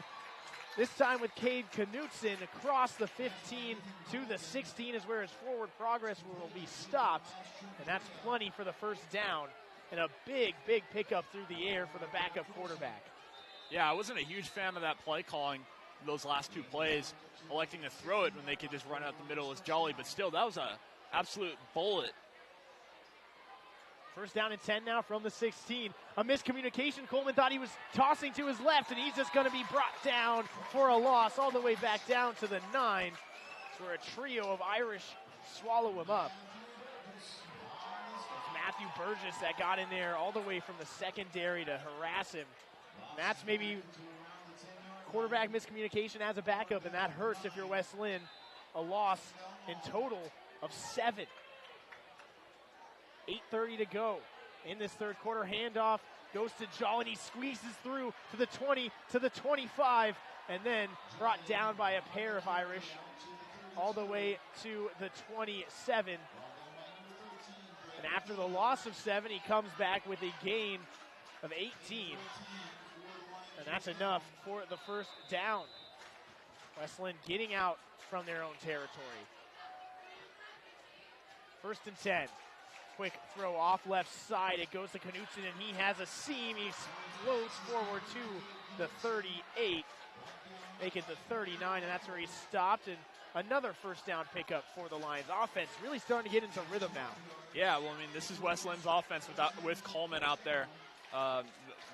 This time with Cade Knutson across the 15 to the 16 is where his forward progress will be stopped. And that's plenty for the first down. And a big, big pickup through the air for the backup quarterback. Yeah, I wasn't a huge fan of that play calling those last 2 plays, electing to throw it when they could just run out the middle as Jolly, but still, that was an absolute bullet. First down and 10 now from the 16. A miscommunication. Coleman thought he was tossing to his left, and he's just going to be brought down for a loss all the way back down to the 9. It's where a trio of Irish swallow him up. It's Matthew Burgess that got in there all the way from the secondary to harass him. And that's maybe quarterback miscommunication as a backup, and that hurts if you're West-Linn. A loss in total of 7. 8:30 to go in this third quarter. Handoff goes to Jolly, and he squeezes through to the 20, to the 25, and then brought down by a pair of Irish all the way to the 27. And after the loss of 7, he comes back with a gain of 18. And that's enough for the first down. West-Linn getting out from their own territory. 1st and 10. Quick throw off left side. It goes to Knutson, and he has a seam. He floats forward to the 38. Make it the 39, and that's where he stopped. And another first down pickup for the Lions. Offense really starting to get into rhythm now. Yeah, well, I mean, this is West-Linn's offense with Coleman out there.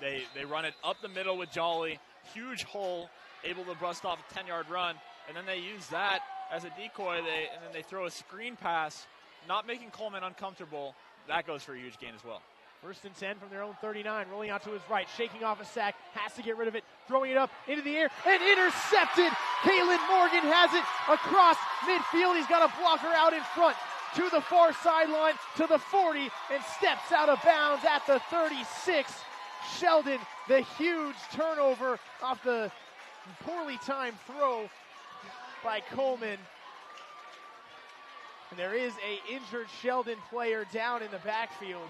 They run it up the middle with Jolly. Huge hole, able to bust off a 10-yard run. And then they use that as a decoy, and then they throw a screen pass, not making Coleman uncomfortable. That goes for a huge gain as well. 1st and 10 from their own 39, rolling out to his right, shaking off a sack, has to get rid of it, throwing it up into the air, and intercepted. Kalen Morgan has it across midfield. He's got a blocker out in front to the far sideline, to the 40, and steps out of bounds at the 36. Sheldon, the huge turnover off the poorly timed throw by Coleman. And there is a injured Sheldon player down in the backfield.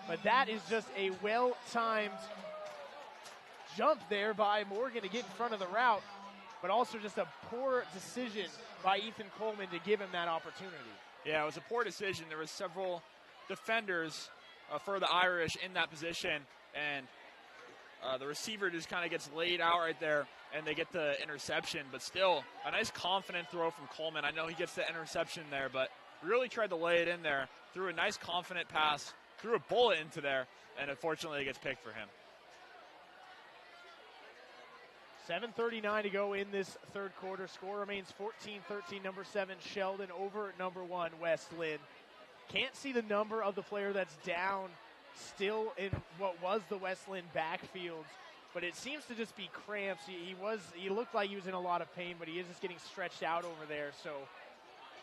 But that is just a well-timed jump there by Morgan to get in front of the route, but also just a poor decision by Ethan Coleman to give him that opportunity. Yeah, it was a poor decision. There were several defenders for the Irish in that position, and the receiver just kind of gets laid out right there, and they get the interception. But still, a nice confident throw from Coleman. I know he gets the interception there, but really tried to lay it in there, threw a nice confident pass, threw a bullet into there, and unfortunately it gets picked for him. 7:39 to go in this third quarter. Score remains 14-13. Number 7, Sheldon over number 1, West-Linn. Can't see the number of the player that's down still in what was the West-Linn backfield, but it seems to just be cramps. He looked like he was in a lot of pain, but he is just getting stretched out over there, so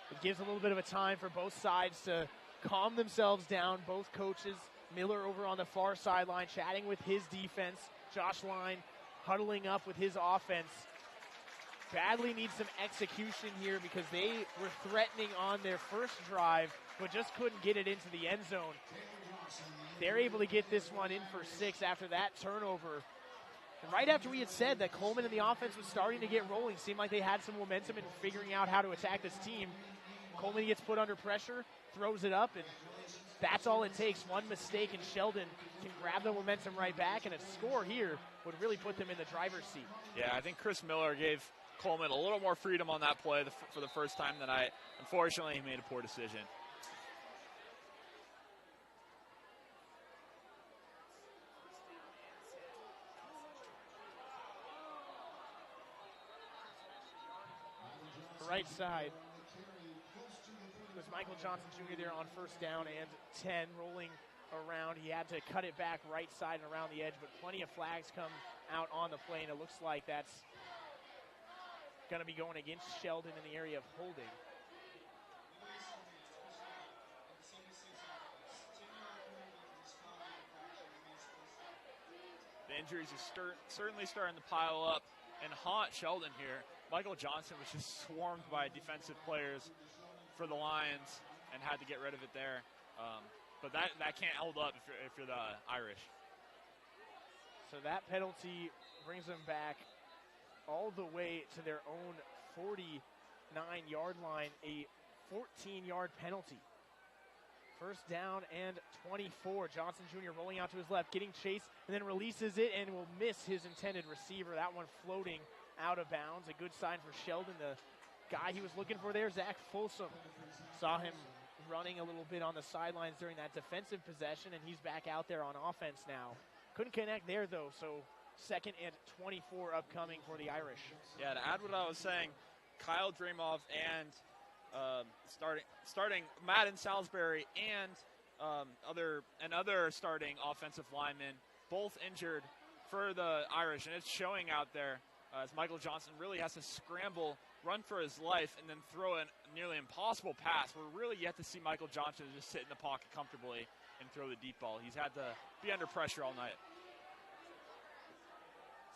it gives a little bit of a time for both sides to calm themselves down. Both coaches, Miller over on the far sideline chatting with his defense, Josh Line huddling up with his offense. Badly needs some execution here because they were threatening on their first drive, but just couldn't get it into the end zone. They're able to get this one in for 6 after that turnover. And right after we had said that Coleman and the offense was starting to get rolling, seemed like they had some momentum in figuring out how to attack this team, Coleman gets put under pressure, throws it up, and that's all it takes. One mistake, and Sheldon can grab the momentum right back, and a score here would really put them in the driver's seat. Yeah, I think Chris Miller gave Coleman a little more freedom on that play for the first time tonight. Unfortunately, he made a poor decision. Right side was Michael Johnson Jr. there on first down and 10, rolling around. He had to cut it back right side and around the edge, but plenty of flags come out on the play, and it looks like that's going to be going against Sheldon in the area of holding. The injuries are certainly starting to pile up and haunt Sheldon here. Michael Johnson was just swarmed by defensive players for the Lions and had to get rid of it there. But that can't hold up if you're the Irish. So that penalty brings them back all the way to their own 49-yard line, a 14-yard penalty. First down and 24. Johnson Jr. rolling out to his left, getting chased, and then releases it and will miss his intended receiver. That one floating out of bounds. A good sign for Sheldon. The guy he was looking for there, Zach Folsom, saw him running a little bit on the sidelines during that defensive possession, and he's back out there on offense now. Couldn't connect there, though, so second and 24 upcoming for the Irish. Yeah, to add what I was saying, Kyle Dreamoff and starting Madden Salisbury and other starting offensive linemen, both injured for the Irish, and it's showing out there as Michael Johnson really has to scramble, run for his life, and then throw a nearly impossible pass. We're really yet to see Michael Johnson just sit in the pocket comfortably and throw the deep ball. He's had to be under pressure all night.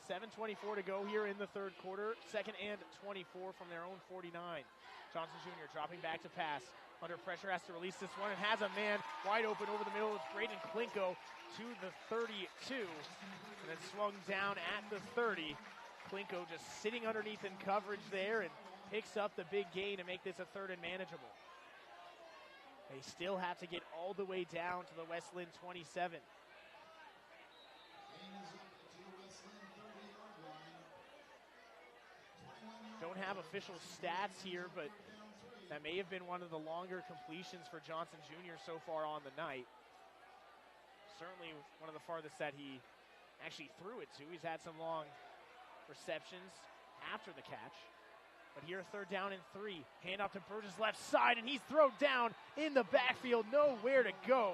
7:24 to go here in the third quarter. Second and 24 from their own 49. Johnson Jr. dropping back to pass. Under pressure, has to release this one, and has a man wide open over the middle. It's Braden Klinko to the 32, and then swung down at the 30. Klinko just sitting underneath in coverage there and picks up the big gain to make this a third and manageable. They still have to get all the way down to the West Linn 27. Don't have official stats here, but that may have been one of the longer completions for Johnson Jr. so far on the night. Certainly one of the farthest that he actually threw it to. He's had some long receptions after the catch. But here, third down and 3. Hand off to Burgess left side, and he's thrown down in the backfield. Nowhere to go.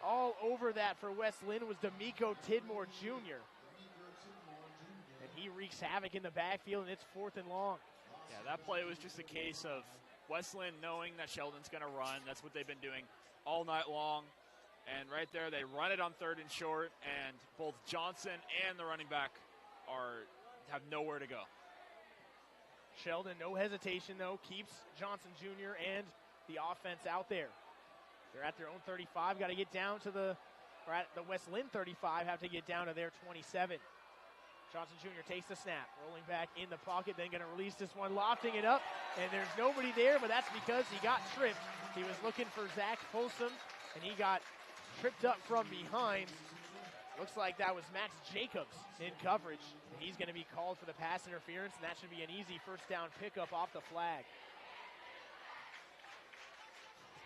All over that for West Linn was D'Amico Tidmore Jr. And he wreaks havoc in the backfield, and it's 4th and long. Yeah, that play was just a case of West Linn knowing that Sheldon's going to run. That's what they've been doing all night long. And right there, they run it on 3rd and short, and both Johnson and the running back have nowhere to go. Sheldon, no hesitation, though, keeps Johnson Jr. and the offense out there. They're at their own 35, got to get down to the West Linn 35, have to get down to their 27. Johnson Jr. takes the snap, rolling back in the pocket, then going to release this one, lofting it up, and there's nobody there, but that's because he got tripped. He was looking for Zach Folsom, and he got tripped up from behind. Looks like that was Max Jacobs in coverage. He's going to be called for the pass interference, and that should be an easy first down pickup off the flag.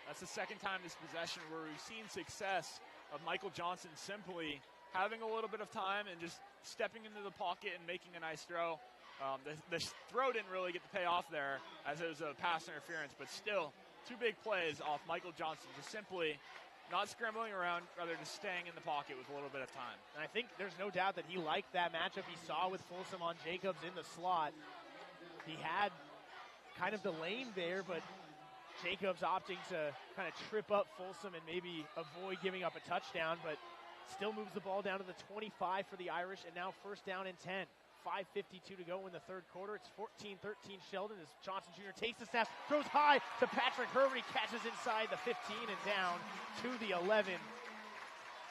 That's the second time this possession where we've seen success of Michael Johnson simply having a little bit of time and just stepping into the pocket and making a nice throw. The throw didn't really get the payoff there as it was a pass interference, but still, 2 big plays off Michael Johnson, just simply not scrambling around, rather just staying in the pocket with a little bit of time. And I think there's no doubt that he liked that matchup he saw with Folsom on Jacobs in the slot. He had kind of the lane there, but Jacobs opting to kind of trip up Folsom and maybe avoid giving up a touchdown, but still moves the ball down to the 25 for the Irish, and now first down and 10. 5:52 to go in the third quarter. It's 14-13 Sheldon as Johnson Jr. takes the snap, throws high to Patrick Herbert. He catches inside the 15 and down to the 11.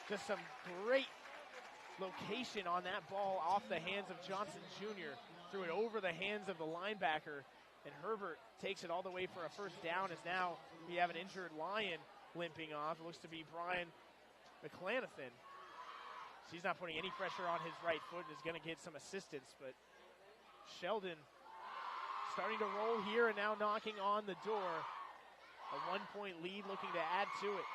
Just some great location on that ball off the hands of Johnson Jr. Threw it over the hands of the linebacker, and Herbert takes it all the way for a first down, as now we have an injured Lion limping off. It looks to be Brian McClanathan. He's not putting any pressure on his right foot and is going to get some assistance, but Sheldon starting to roll here and now knocking on the door. A 1-point lead looking to add to it.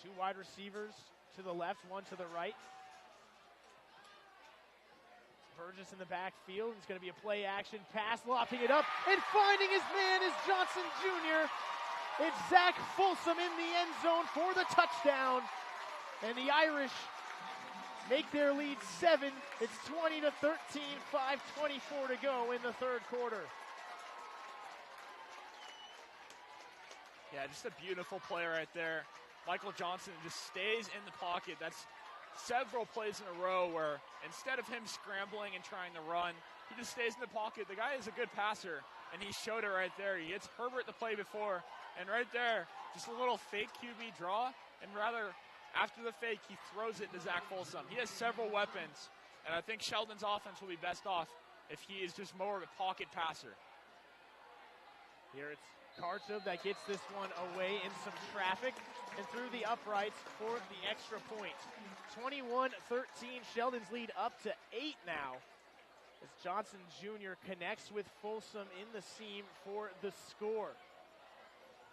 Two wide receivers to the left, one to the right. Burgess in the backfield. It's going to be a play action pass, lofting it up, and finding his man is Johnson Jr. It's Zach Folsom in the end zone for the touchdown. And the Irish make their lead 7. It's 20-13, 5:24 to go in the third quarter. Yeah, just a beautiful play right there. Michael Johnson just stays in the pocket. That's several plays in a row where instead of him scrambling and trying to run, he just stays in the pocket. The guy is a good passer, and he showed it right there. He hits Herbert the play before, and right there, just a little fake QB draw, and rather, after the fake, he throws it to Zach Folsom. He has several weapons, and I think Sheldon's offense will be best off if he is just more of a pocket passer. Here it's Kartub that gets this one away in some traffic and through the uprights for the extra point. 21-13, Sheldon's lead up to 8 now, as Johnson Jr. connects with Folsom in the seam for the score.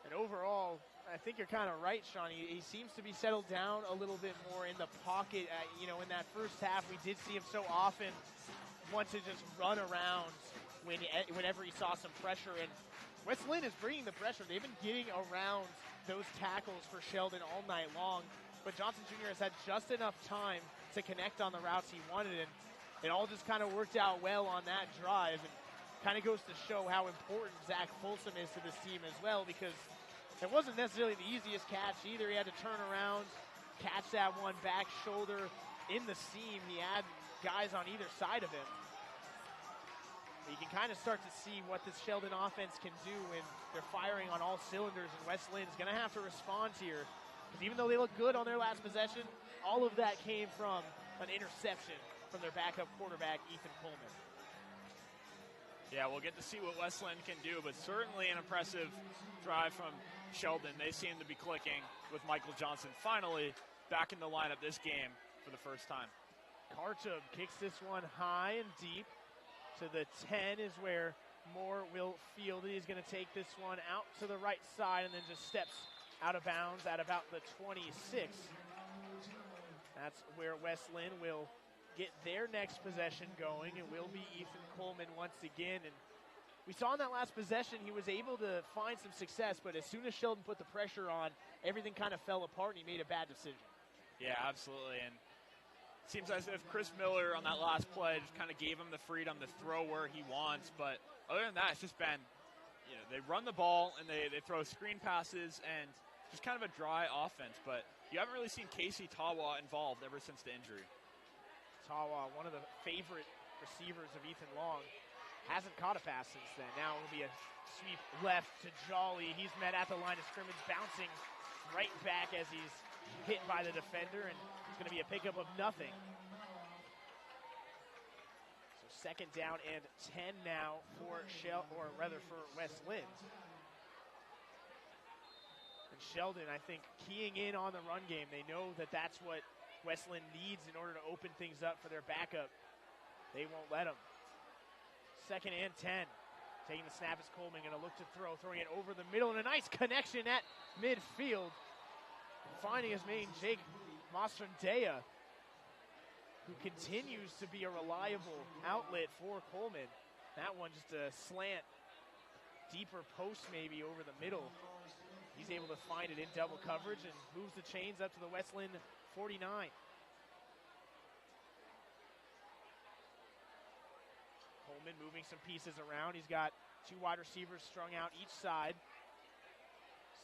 And overall, I think you're kind of right, Sean. He seems to be settled down a little bit more in the pocket. In that first half, we did see him so often want to just run around whenever he saw some pressure. And West Linn is bringing the pressure. They've been getting around those tackles for Sheldon all night long. But Johnson Jr. has had just enough time to connect on the routes he wanted. And it all just kind of worked out well on that drive. And kind of goes to show how important Zach Folsom is to this team as well, because it wasn't necessarily the easiest catch either. He had to turn around, catch that one back shoulder in the seam. He had guys on either side of him. You can kind of start to see what this Sheldon offense can do when they're firing on all cylinders, and West Linn is going to have to respond here. Because even though they look good on their last possession, all of that came from an interception from their backup quarterback, Ethan Coleman. Yeah, we'll get to see what West Linn can do, but certainly an impressive drive from Sheldon. They seem to be clicking with Michael Johnson finally back in the lineup this game for the first time. Kartub kicks this one high and deep. To the 10 is where Moore will field it. He's going to take this one out to the right side and then just steps out of bounds at about the 26. That's where West Linn will get their next possession going. It will be Ethan Coleman once again. And we saw in that last possession he was able to find some success, but as soon as Sheldon put the pressure on, everything kind of fell apart and he made a bad decision. Yeah, absolutely. And it seems as if Chris Miller on that last play just kind of gave him the freedom to throw where he wants. But other than that, it's just been, they run the ball and they throw screen passes and just kind of a dry offense. But you haven't really seen Casey Tawa involved ever since the injury. Tawa, one of the favorite receivers of Ethan Long, hasn't caught a pass since then. Now it will be a sweep left to Jolly. He's met at the line of scrimmage, bouncing right back as he's hit by the defender, and it's going to be a pickup of nothing. So second down and 10 now for for West Linn. And Sheldon, I think, keying in on the run game. They know that that's what West Linn needs in order to open things up for their backup. They won't let them. Second and 10. Taking the snap is Coleman, going to look to throw, throwing it over the middle, and a nice connection at midfield. Finding his main, Jake Mastrandea, who continues to be a reliable outlet for Coleman. That one just a slant, deeper post maybe over the middle. He's able to find it in double coverage and moves the chains up to the West Linn 49. Coleman moving some pieces around. He's got two wide receivers strung out each side.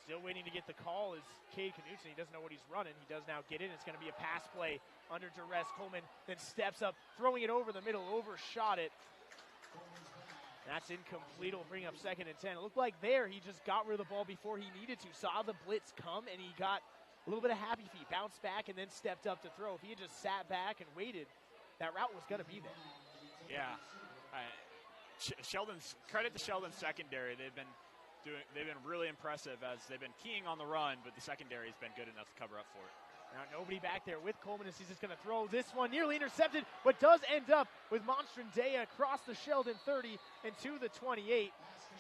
Still waiting to get the call is Cade Knutson. He doesn't know what he's running. He does now get it. It's going to be a pass play under duress. Coleman then steps up, throwing it over the middle, overshot it. That's incomplete. It'll bring up 2nd and 10. It looked like there he just got rid of the ball before he needed to. Saw the blitz come, and he got a little bit of happy feet. Bounced back and then stepped up to throw. If he had just sat back and waited, that route was going to be there. Yeah. Credit to Sheldon's secondary. They've been really impressive as they've been keying on the run, but the secondary has been good enough to cover up for it. Now nobody back there with Coleman as he's just going to throw this one, nearly intercepted, but does end up with Monstrandea across the Sheldon 30 and to the 28.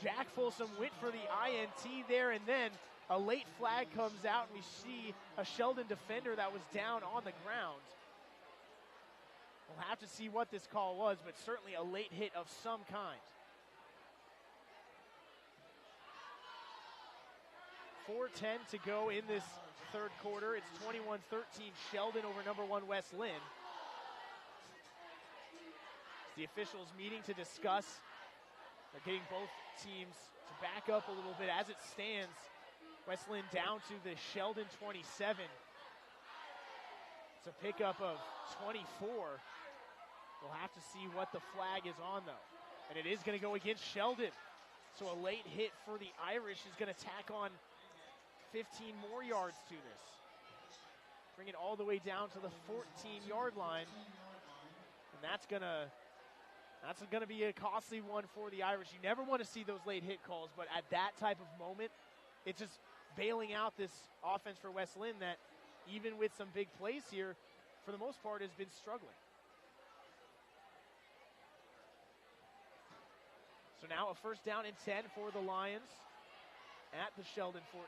Jack Folsom went for the INT there, and then a late flag comes out, and we see a Sheldon defender that was down on the ground. We'll have to see what this call was, but certainly a late hit of some kind. 4:10 to go in this third quarter. It's 21-13 Sheldon over number 1 West Linn. The officials meeting to discuss. They're getting both teams to back up a little bit. As it stands, West Linn down to the Sheldon 27. It's a pickup of 24. We'll have to see what the flag is on, though. And it is going to go against Sheldon. So a late hit for the Irish is going to tack on 15 more yards to this. Bring it all the way down to the 14-yard line. And that's going to be a costly one for the Irish. You never want to see those late hit calls, but at that type of moment, it's just bailing out this offense for West Linn that, even with some big plays here, for the most part has been struggling. So now a 1st down and 10 for the Lions at the Sheldon 14.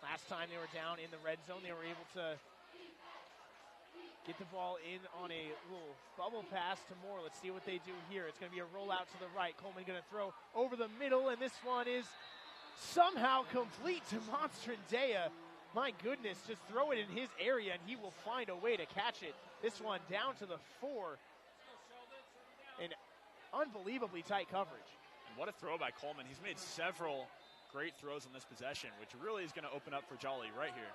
Last time they were down in the red zone, they were able to get the ball in on a little bubble pass to Moore. Let's see what they do here. It's going to be a rollout to the right. Coleman going to throw over the middle, and this one is somehow complete to Monstrandea. My goodness, just throw it in his area, and he will find a way to catch it. This one down to the 4. And unbelievably tight coverage. And what a throw by Coleman. He's made several great throws on this possession, which really is going to open up for Jolly right here.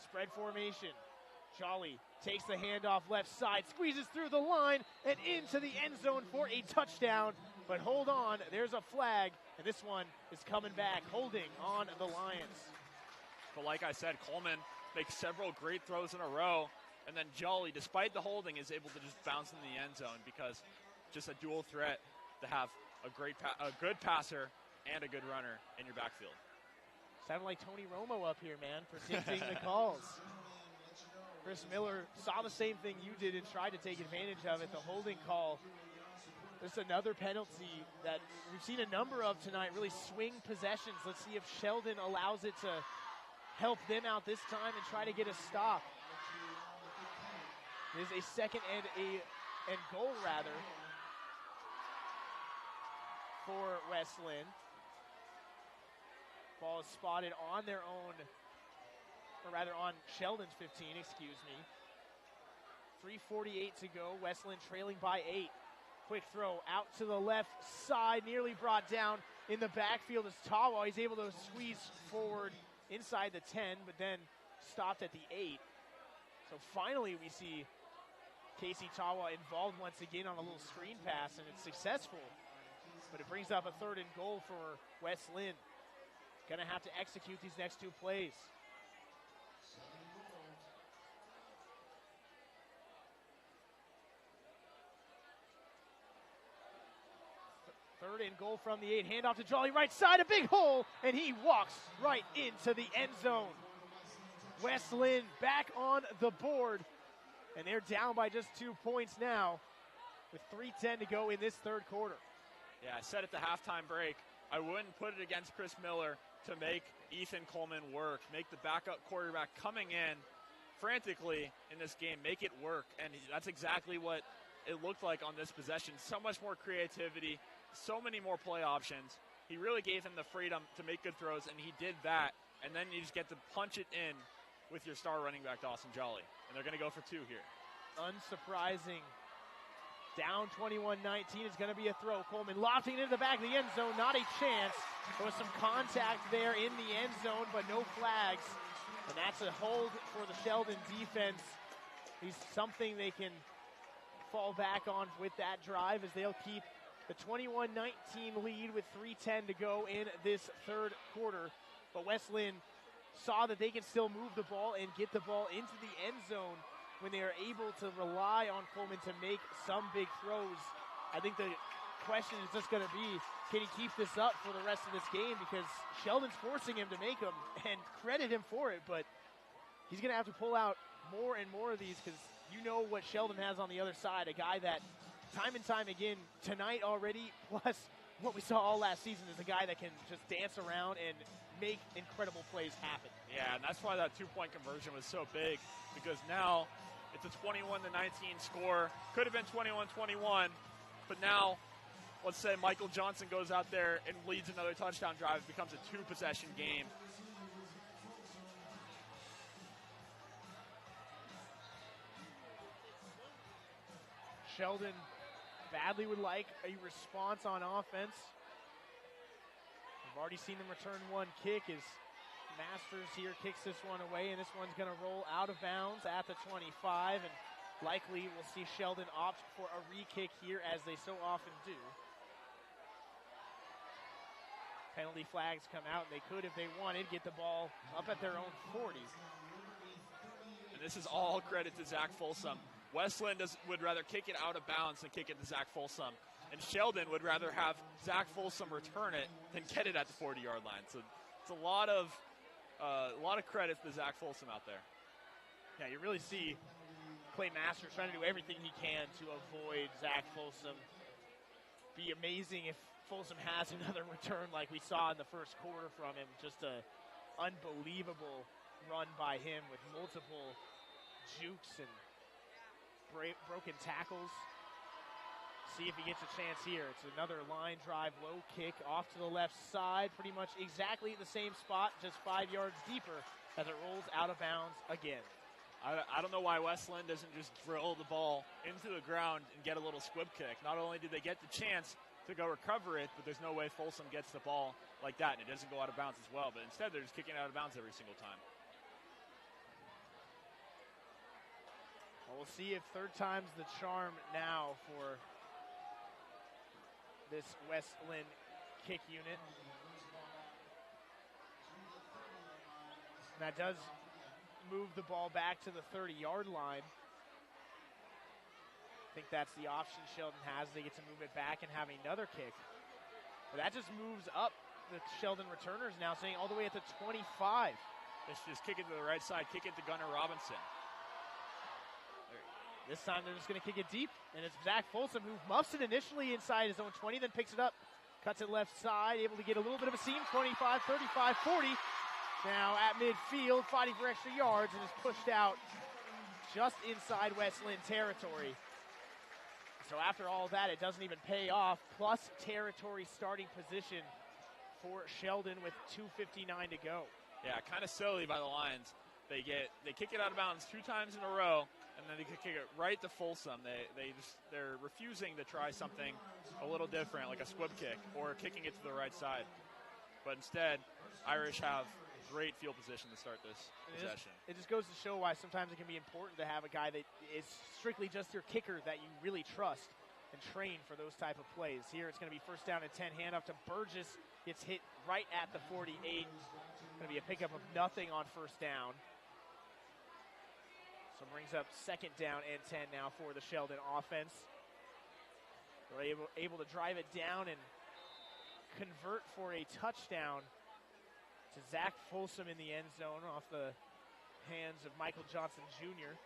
Spread formation. Jolly takes the handoff left side, squeezes through the line and into the end zone for a touchdown. But hold on, there's a flag, and this one is coming back, holding on the Lions. But like I said, Coleman makes several great throws in a row, and then Jolly, despite the holding, is able to just bounce in the end zone because just a dual threat to have a good passer and a good runner in your backfield. Sounded like Tony Romo up here, man, predicting the calls. Chris Miller saw the same thing you did and tried to take advantage of it, the holding call. There's another penalty that we've seen a number of tonight, really swing possessions. Let's see if Sheldon allows it to help them out this time and try to get a stop. It is a 2nd and goal, rather, for West Linn. Ball is spotted on their own, or rather on Sheldon's 15, excuse me. 3:48 to go. West Linn trailing by 8. Quick throw out to the left side, nearly brought down in the backfield as Tawa. He's able to squeeze forward inside the 10, but then stopped at the 8. So finally we see Casey Tawa involved once again on a little screen pass, and it's successful. But it brings up a 3rd and goal for West Linn. Going to have to execute these next 2 plays. Third and goal from the 8. Handoff to Jolly, right side, a big hole, and he walks right into the end zone. West Linn back on the board, and they're down by just 2 points now with 3:10 to go in this third quarter. Yeah, I said at the halftime break, I wouldn't put it against Chris Miller to make Ethan Coleman work, make the backup quarterback coming in frantically in this game, make it work. And that's exactly what it looked like on this possession. So much more creativity, so many more play options. He really gave him the freedom to make good throws, and he did that. And then you just get to punch it in with your star running back, Dawson Jolly. And they're going to go for 2 here. Unsurprising. Down 21-19 is going to be a throw. Coleman lofting into the back of the end zone. Not a chance. There was some contact there in the end zone, but no flags. And that's a hold for the Sheldon defense. He's something they can fall back on with that drive as they'll keep the 21-19 lead with 3:10 to go in this third quarter. But West Linn saw that they can still move the ball and get the ball into the end zone when they are able to rely on Coleman to make some big throws. I think the question is just going to be, can he keep this up for the rest of this game? Because Sheldon's forcing him to make them, and credit him for it, but he's going to have to pull out more and more of these because you know what Sheldon has on the other side, a guy that time and time again, tonight already, plus what we saw all last season, is a guy that can just dance around and make incredible plays happen. Yeah, and that's why that two-point conversion was so big, because now it's a 21-19 score. Could have been 21-21, but now let's say Michael Johnson goes out there and leads another touchdown drive. It becomes a two-possession game. Sheldon badly would like a response on offense. We've already seen them return one kick as Masters here kicks this one away, and this one's going to roll out of bounds at the 25, and likely we'll see Sheldon opt for a re-kick here, as they so often do. Penalty flags come out, and they could, if they wanted, get the ball up at their own 40. And this is all credit to Zach Folsom. West Linn would rather kick it out of bounds than kick it to Zach Folsom. And Sheldon would rather have Zach Folsom return it than get it at the 40-yard line. So it's a lot of credit to Zach Folsom out there. Yeah, you really see Clay Masters trying to do everything he can to avoid Zach Folsom. Be amazing if Folsom has another return like we saw in the first quarter from him. Just an unbelievable run by him with multiple jukes and broken tackles. See if he gets a chance here. It's another line drive, low kick off to the left side, pretty much exactly the same spot, just 5 yards deeper as it rolls out of bounds again. I don't know why West Linn doesn't just drill the ball into the ground and get a little squib kick. Not only do they get the chance to go recover it, but there's no way Folsom gets the ball like that, and it doesn't go out of bounds as well. But instead, they're just kicking it out of bounds every single time. Well, we'll see if third time's the charm now for this West Linn kick unit. And that does move the ball back to the 30-yard line. I think that's the option Sheldon has. They get to move it back and have another kick. But that just moves up the Sheldon returners now, saying all the way at the 25. Let's just kick it to the right side, kick it to Gunnar Robinson. This time they're just going to kick it deep, and it's Zach Folsom who muffs it initially inside his own 20, then picks it up, cuts it left side, able to get a little bit of a seam, 25, 35, 40. Now at midfield, fighting for extra yards, and is pushed out just inside West Linn territory. So after all that, it doesn't even pay off, plus territory starting position for Sheldon with 2:59 to go. Yeah, kind of silly by the Lions. They kick it out of bounds 2 times in a row, and then they kick it right to Folsom. They're refusing to try something a little different, like a squib kick or kicking it to the right side. But instead, Irish have great field position to start this possession. It just goes to show why sometimes it can be important to have a guy that is strictly just your kicker that you really trust and train for those type of plays. Here it's going to be first down and 10, hand off to Burgess, gets hit right at the 48. Going to be a pickup of nothing on first down. So brings up second down and 10 now for the Sheldon offense. They're able to drive it down and convert for a touchdown to Zach Folsom in the end zone off the hands of Michael Johnson Jr.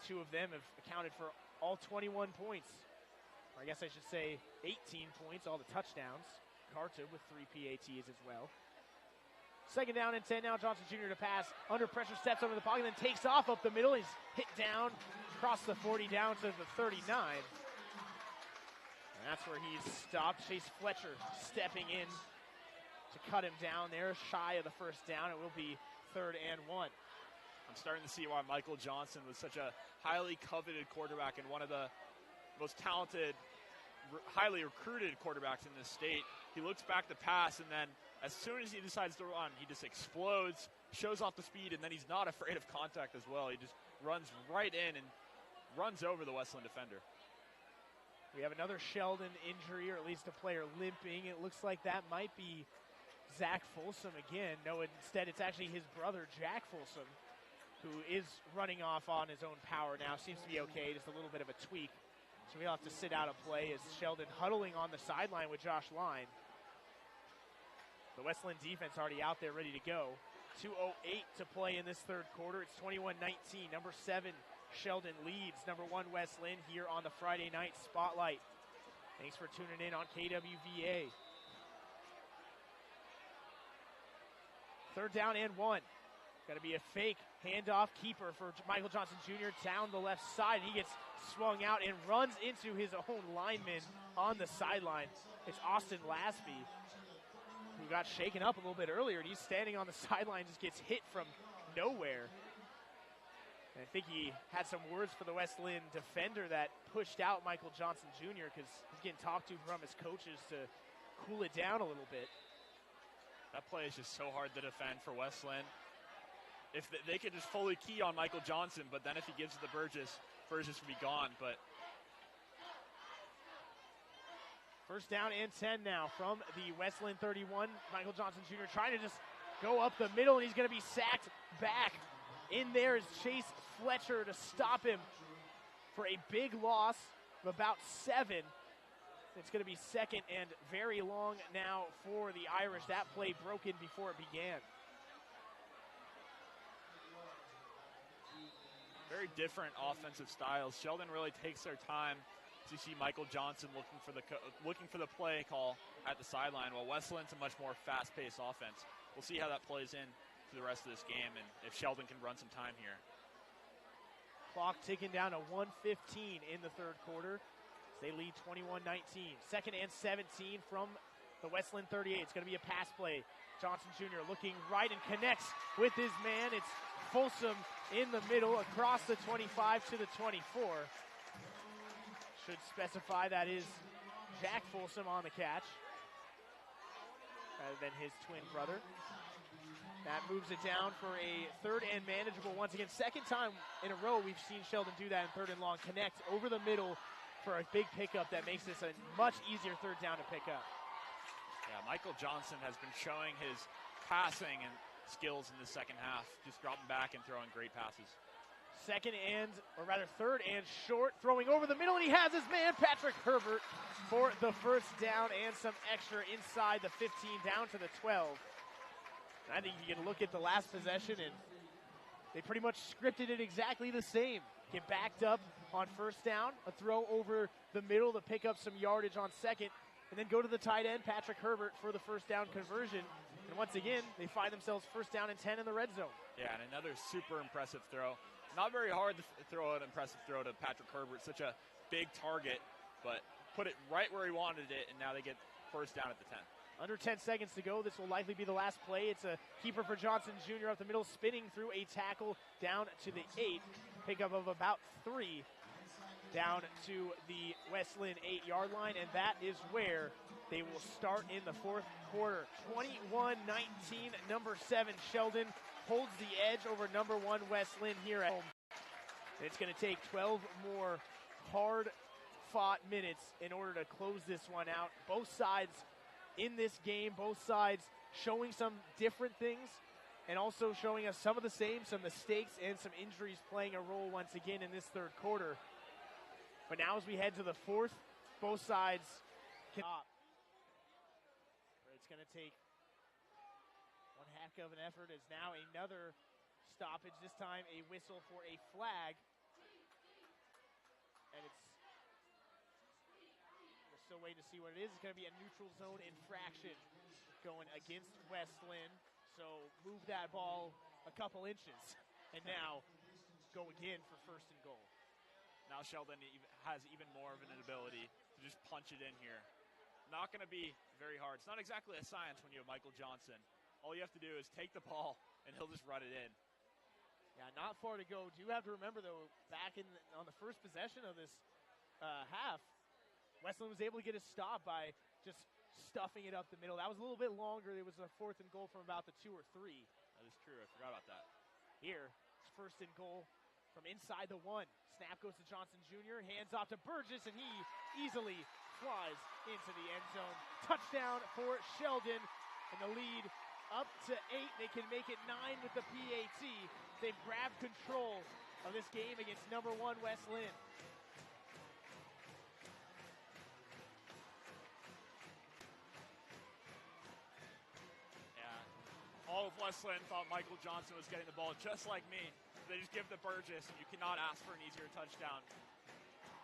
2 of them have accounted for all 21 points. Or I guess I should say 18 points, all the touchdowns. Carter with 3 PATs as well. Second down and 10 now. Johnson Jr. to pass. Under pressure, steps under the pocket, then takes off up the middle. He's hit down, across the 40, down to the 39. And that's where he's stopped. Chase Fletcher stepping in to cut him down there, shy of the first down. It will be 3rd and 1. I'm starting to see why Michael Johnson was such a highly coveted quarterback and one of the most talented, highly recruited quarterbacks in this state. He looks back to pass, and then as soon as he decides to run, he just explodes, shows off the speed, and then he's not afraid of contact as well. He just runs right in and runs over the West Linn defender. We have another Sheldon injury, or at least a player limping. It looks like that might be Zach Folsom again. No, instead it's actually his brother, Jack Folsom, who is running off on his own power now. Seems to be okay, just a little bit of a tweak. So we'll have to sit out a play as Sheldon huddling on the sideline with Josh Line. The West Linn defense already out there ready to go. 2:08 to play in this third quarter. It's 21-19. Number 7, Sheldon leads number 1 West Linn here on the Friday night spotlight. Thanks for tuning in on KWVA. Third down and 1. Got to be a fake handoff keeper for Michael Johnson Jr. down the left side. He gets swung out and runs into his own lineman on the sideline. It's Austin Lasby, who got shaken up a little bit earlier, and he's standing on the sideline, just gets hit from nowhere. And I think he had some words for the West Linn defender that pushed out Michael Johnson Jr. because he's getting talked to from his coaches to cool it down a little bit. That play is just so hard to defend for West Linn. If they could just fully key on Michael Johnson, but then if he gives it to Burgess would be gone. But first down and 10 now from the West Linn 31. Michael Johnson Jr. trying to just go up the middle, and he's going to be sacked back. In there is Chase Fletcher to stop him for a big loss of about 7. It's going to be second and very long now for the Irish. That play broken before it began. Very different offensive styles. Sheldon really takes their time to see Michael Johnson looking for the play call at the sideline, while West Linn's a much more fast-paced offense. We'll see how that plays in to the rest of this game and if Sheldon can run some time here. Clock ticking down to 1:15 in the third quarter. They lead 21-19. Second and 17 from the West Linn 38. It's going to be a pass play. Johnson Jr. looking right and connects with his man. It's Folsom in the middle across the 25 to the 24. Should specify that is Jack Folsom on the catch rather than his twin brother. That moves it down for a third and manageable. Once again, second time in a row we've seen Sheldon do that in third and long. Connect over the middle for a big pickup that makes this a much easier third down to pick up. Yeah, Michael Johnson has been showing his passing and skills in the second half, just dropping back and throwing great passes. Third and short, throwing over the middle, and he has his man, Patrick Herbert, for the first down and some extra inside the 15 down to the 12. And I think you can look at the last possession, and they pretty much scripted it exactly the same. Get backed up on first down, a throw over the middle to pick up some yardage on second, and then go to the tight end, Patrick Herbert, for the first down conversion. And once again, they find themselves first down and 10 in the red zone. Yeah, and another super impressive throw. Not very hard to throw an impressive throw to Patrick Herbert, such a big target, but put it right where he wanted it, and now they get first down at the 10. Under 10 seconds to go. This will likely be the last play. It's a keeper for Johnson Jr. up the middle, spinning through a tackle down to the 8. Pickup of about 3 down to the West Linn 8-yard line, and that is where they will start in the fourth quarter. 21-19, number 7 Sheldon holds the edge over number 1 West Linn here at home. And it's going to take 12 more hard-fought minutes in order to close this one out. Both sides in this game, both sides showing some different things and also showing us some of the same, some mistakes and some injuries playing a role once again in this third quarter. But now as we head to the fourth, both sides can stop. It's going to take one heck of an effort. Is now another stoppage, this time a whistle for a flag. And we're still waiting to see what it is. It's going to be a neutral zone infraction going against West Linn. So move that ball a couple inches. And now go again for first and goal. Now Sheldon has even more of an ability to just punch it in here. Not going to be very hard. It's not exactly a science when you have Michael Johnson. All you have to do is take the ball, and he'll just run it in. Yeah, not far to go. Do have to remember, though, back on the first possession of this half, West Linn was able to get a stop by just stuffing it up the middle. That was a little bit longer. It was a fourth and goal from about the 2 or 3. That is true. I forgot about that. Here, it's first and goal from inside the 1. Snap goes to Johnson Jr., hands off to Burgess, and he easily flies into the end zone. Touchdown for Sheldon, and the lead up to 8. They can make it 9 with the PAT. They've grabbed control of this game against number 1 West Linn. All of West Linn thought Michael Johnson was getting the ball just like me. They just give it to Burgess, and you cannot ask for an easier touchdown.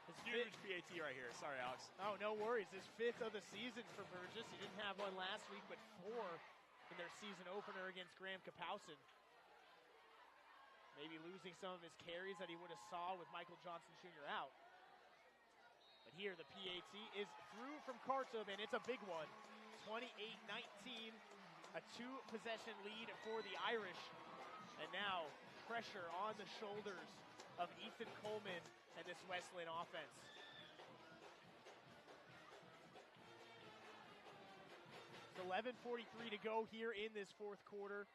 It's huge PAT right here. Sorry, Alex. Oh, no worries. His 5th of the season for Burgess. He didn't have one last week, but 4 in their season opener against Graham Kapowson. Maybe losing some of his carries that he would have saw with Michael Johnson Jr. out. But here the PAT is through from Kartub, and it's a big one. 28-19. A 2-possession lead for the Irish. And now pressure on the shoulders of Ethan Coleman and this West Linn offense. It's 11:43 to go here in this 4th quarter.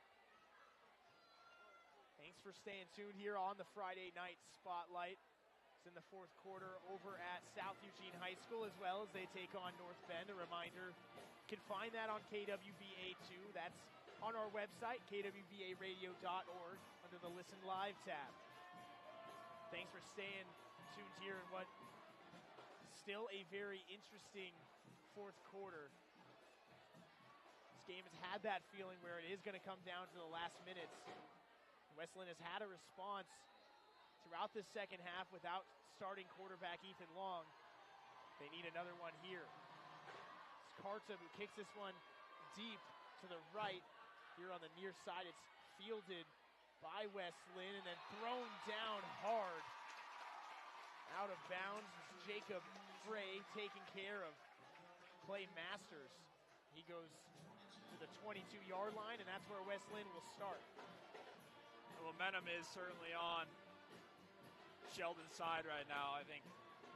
Thanks for staying tuned here on the Friday Night Spotlight. It's in the 4th quarter over at South Eugene High School, as well as they take on North Bend. A reminder, you can find that on KWVA2. That's on our website, kwvaradio.org, under the Listen Live tab. Thanks for staying tuned here in what is still a very interesting 4th quarter. This game has had that feeling where it is going to come down to the last minutes. West Linn has had a response throughout this second half without starting quarterback Ethan Long. They need another one here. It's Kartub who kicks this one deep to the right. Here on the near side, it's fielded by West Linn and then thrown down hard. Out of bounds is Jacob Frey taking care of Clay Masters. He goes to the 22-yard line, and that's where West Linn will start. The momentum is certainly on Sheldon's side right now. I think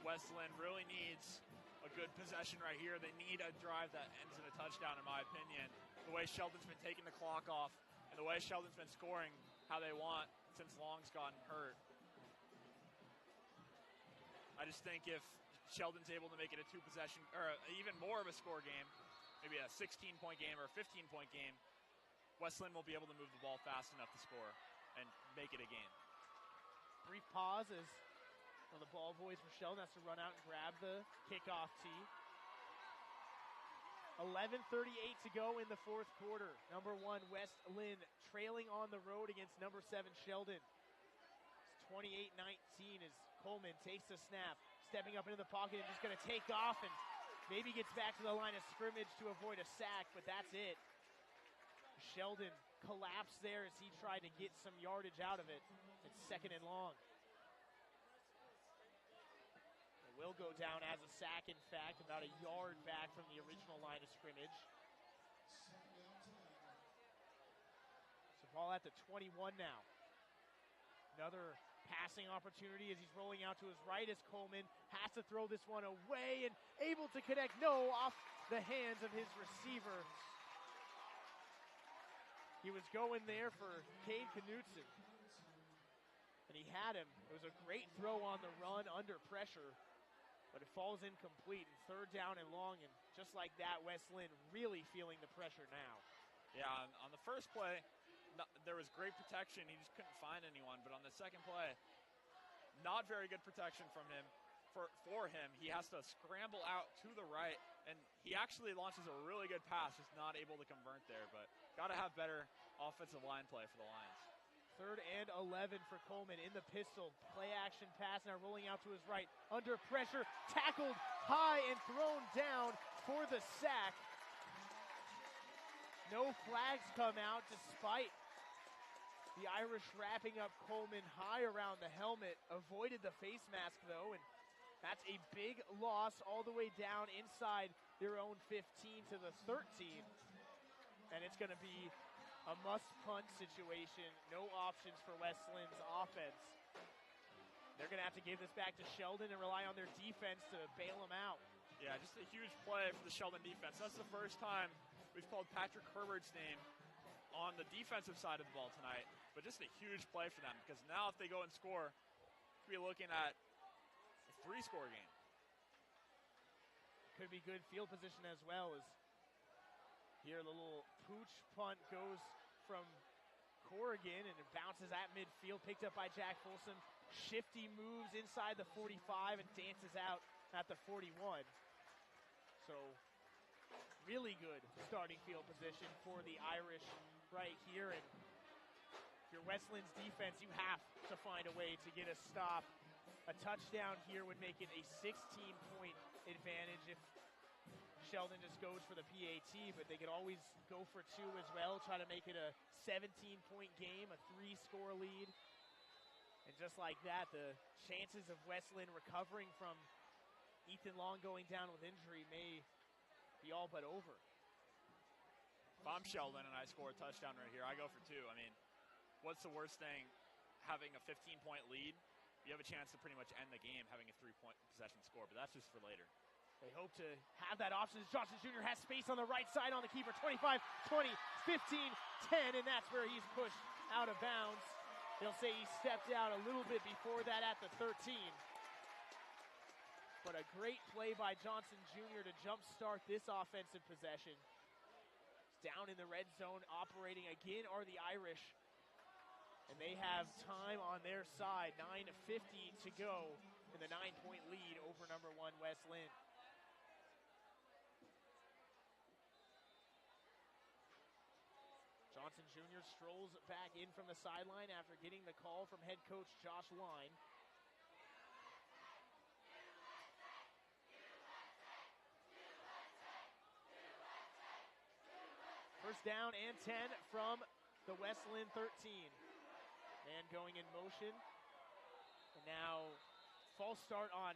West Linn really needs a good possession right here. They need a drive that ends in a touchdown, in my opinion. The way Sheldon's been taking the clock off and the way Sheldon's been scoring how they want since Long's gotten hurt. I just think if Sheldon's able to make it a 2-possession, or even more of a score game, maybe a 16-point game or a 15-point game, West Linn will be able to move the ball fast enough to score and make it a game. Brief pause as one of the ball boys for Sheldon has to run out and grab the kickoff tee. 11:38 to go in the 4th quarter. Number 1 West Linn trailing on the road against number 7 Sheldon. It's 28-19 as Coleman takes the snap, stepping up into the pocket and just going to take off and maybe gets back to the line of scrimmage to avoid a sack, but that's it. Sheldon collapsed there as he tried to get some yardage out of it. It's 2nd and long. It will go down as a sack, in fact, about a yard back from the original line of scrimmage. So ball at the 21 now. Another passing opportunity as he's rolling out to his right as Coleman has to throw this one away and able to connect. No, off the hands of his receiver. He was going there for Cade Knutson. And he had him. It was a great throw on the run under pressure, but it falls incomplete. And 3rd down and long, and just like that, West Linn really feeling the pressure now. Yeah, on the first play, there was great protection. He just couldn't find anyone. But on the second play, not very good protection from him. For him, he has to scramble out to the right, and he actually launches a really good pass, just not able to convert there. But got to have better offensive line play for the Lions. 3rd and 11 for Coleman in the pistol. Play action pass now rolling out to his right. Under pressure, tackled high and thrown down for the sack. No flags come out despite the Irish wrapping up Coleman high around the helmet. Avoided the face mask though, and that's a big loss all the way down inside their own 15 to the 13. And it's going to be a must-punt situation. No options for West Linn's offense. They're going to have to give this back to Sheldon and rely on their defense to bail them out. Yeah, just a huge play for the Sheldon defense. That's the first time we've called Patrick Herbert's name on the defensive side of the ball tonight. But just a huge play for them, because now if they go and score, could be looking at a 3-score game. Could be good field position as well. As here, the little pooch punt goes from Corrigan, and it bounces at midfield, picked up by Jack Folsom. Shifty moves inside the 45 and dances out at the 41. So really good starting field position for the Irish right here. And if you're West Lynn's defense, you have to find a way to get a stop. A touchdown here would make it a 16-point advantage if Sheldon just goes for the PAT, but they could always go for 2 as well, try to make it a 17-point game, a 3-score lead. And just like that, the chances of West Linn recovering from Ethan Long going down with injury may be all but over. If I'm Sheldon and I score a touchdown right here, I go for 2. I mean, what's the worst thing? Having a 15-point lead, you have a chance to pretty much end the game having a 3-point possession score, but that's just for later. They hope to have that option as Johnson Jr. has space on the right side on the keeper. 25, 20, 15, 10, and that's where he's pushed out of bounds. They'll say he stepped out a little bit before that at the 13. But a great play by Johnson Jr. to jumpstart this offensive possession. Down in the red zone, operating again are the Irish. And they have time on their side. 9:50 to go in the 9-point lead over number 1 West Linn. Johnson Jr. strolls back in from the sideline after getting the call from head coach Josh Line. First down and 10 from the West Linn 13. Man going in motion. And now false start on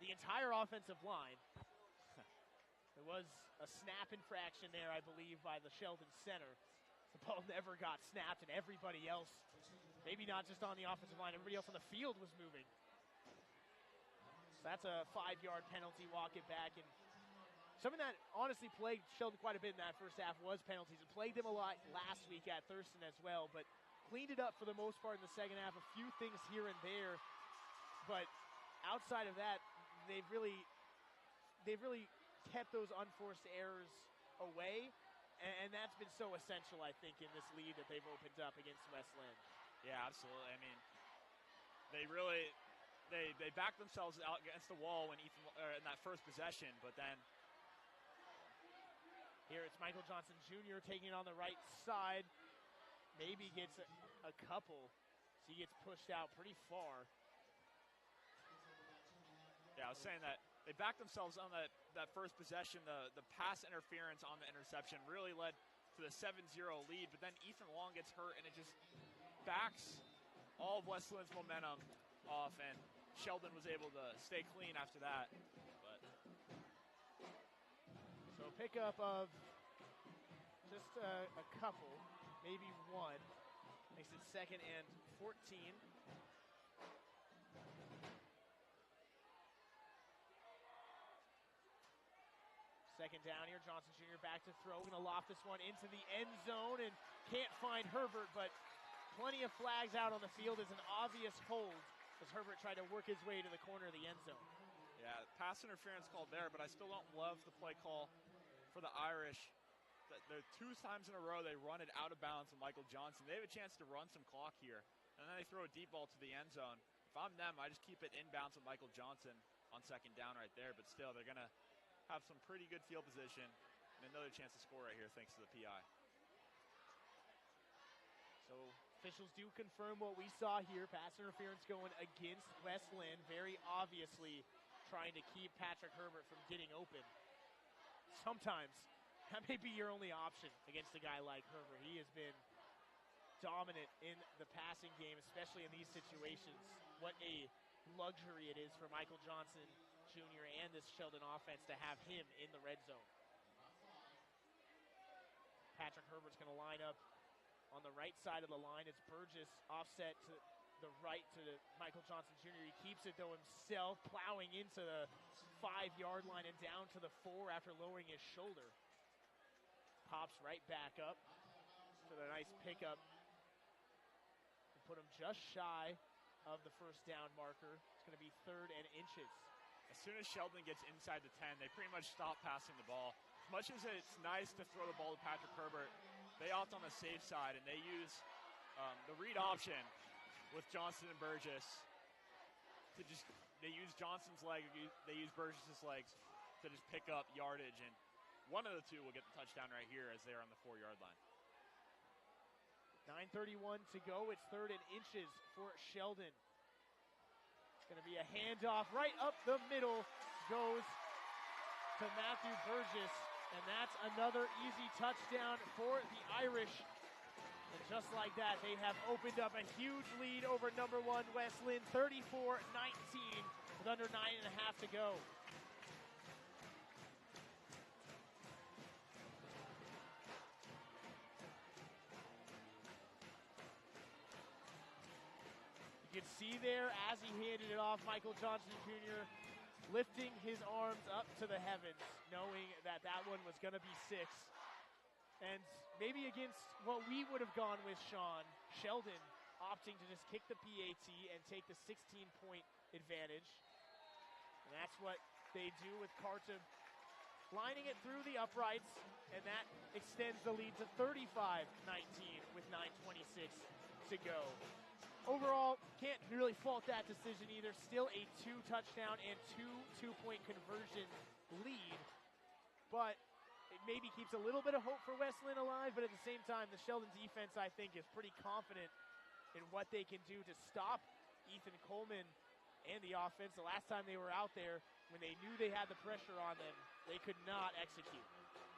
the entire offensive line. There was a snap infraction there, I believe, by the Sheldon center. The ball never got snapped, and everybody else, maybe not just on the offensive line, everybody else on the field was moving. So that's a 5-yard penalty, walk it back. And something that honestly plagued Sheldon quite a bit in that first half was penalties. It plagued them a lot last week at Thurston as well, but cleaned it up for the most part in the second half. A few things here and there, but outside of that, they've really kept those unforced errors away. And that's been so essential, I think, in this lead that they've opened up against West Linn. Yeah, absolutely. I mean, they really they backed themselves out against the wall when in that first possession, but then here it's Michael Johnson Jr. taking it on the right side. Maybe gets a couple, so he gets pushed out pretty far. Yeah, I was saying that they backed themselves on that first possession. The pass interference on the interception really led to the 7-0 lead, but then Ethan Long gets hurt, and it just backs all of West Lynn's momentum off, and Sheldon was able to stay clean after that. But so pickup of just a couple, maybe one. Makes it 2nd and 14. Second down here, Johnson Jr. back to throw, going to loft this one into the end zone and can't find Herbert, but plenty of flags out on the field as an obvious hold as Herbert tried to work his way to the corner of the end zone. Yeah, pass interference called there, but I still don't love the play call for the Irish. They're 2 times in a row they run it out of bounds with Michael Johnson. They have a chance to run some clock here, and then they throw a deep ball to the end zone. If I'm them, I just keep it inbounds with Michael Johnson on 2nd down right there, but still they're going to have some pretty good field position and another chance to score right here thanks to the PI. So officials do confirm what we saw here. Pass interference going against West Linn, very obviously trying to keep Patrick Herbert from getting open. Sometimes that may be your only option against a guy like Herbert. He has been dominant in the passing game, especially in these situations. What a luxury it is for Michael Johnson Jr. and this Sheldon offense to have him in the red zone. Patrick Herbert's going to line up on the right side of the line. It's Burgess offset to the right to Michael Johnson Jr. He keeps it, though, himself, plowing into the 5-yard line and down to the 4 after lowering his shoulder. Pops right back up for the nice pickup. Put him just shy of the first down marker. It's going to be 3rd and inches. As soon as Sheldon gets inside the 10, they pretty much stop passing the ball. As much as it's nice to throw the ball to Patrick Herbert, they opt on the safe side, and they use the read option with Johnson and Burgess to just, they use Johnson's leg, they use Burgess's legs to just pick up yardage, and one of the two will get the touchdown right here as they're on the 4-yard line. 9:31 to go. It's 3rd and inches for Sheldon. It's going to be a handoff right up the middle. Goes to Matthew Burgess, and that's another easy touchdown for the Irish. And just like that, they have opened up a huge lead over number 1 West Linn, 34-19 with under 9.5 to go. You can see there as he handed it off, Michael Johnson Jr. lifting his arms up to the heavens, knowing that that one was going to be 6. And maybe against what we would have gone with, Sean, Sheldon opting to just kick the PAT and take the 16-point advantage. And that's what they do with Carter lining it through the uprights, and that extends the lead to 35-19 with 9:26 to go. Overall, can't really fault that decision either. Still a 2-touchdown and 2 two-point conversion lead, but it maybe keeps a little bit of hope for West Linn alive, but at the same time, the Sheldon defense, I think, is pretty confident in what they can do to stop Ethan Coleman and the offense. The last time they were out there, when they knew they had the pressure on them, they could not execute.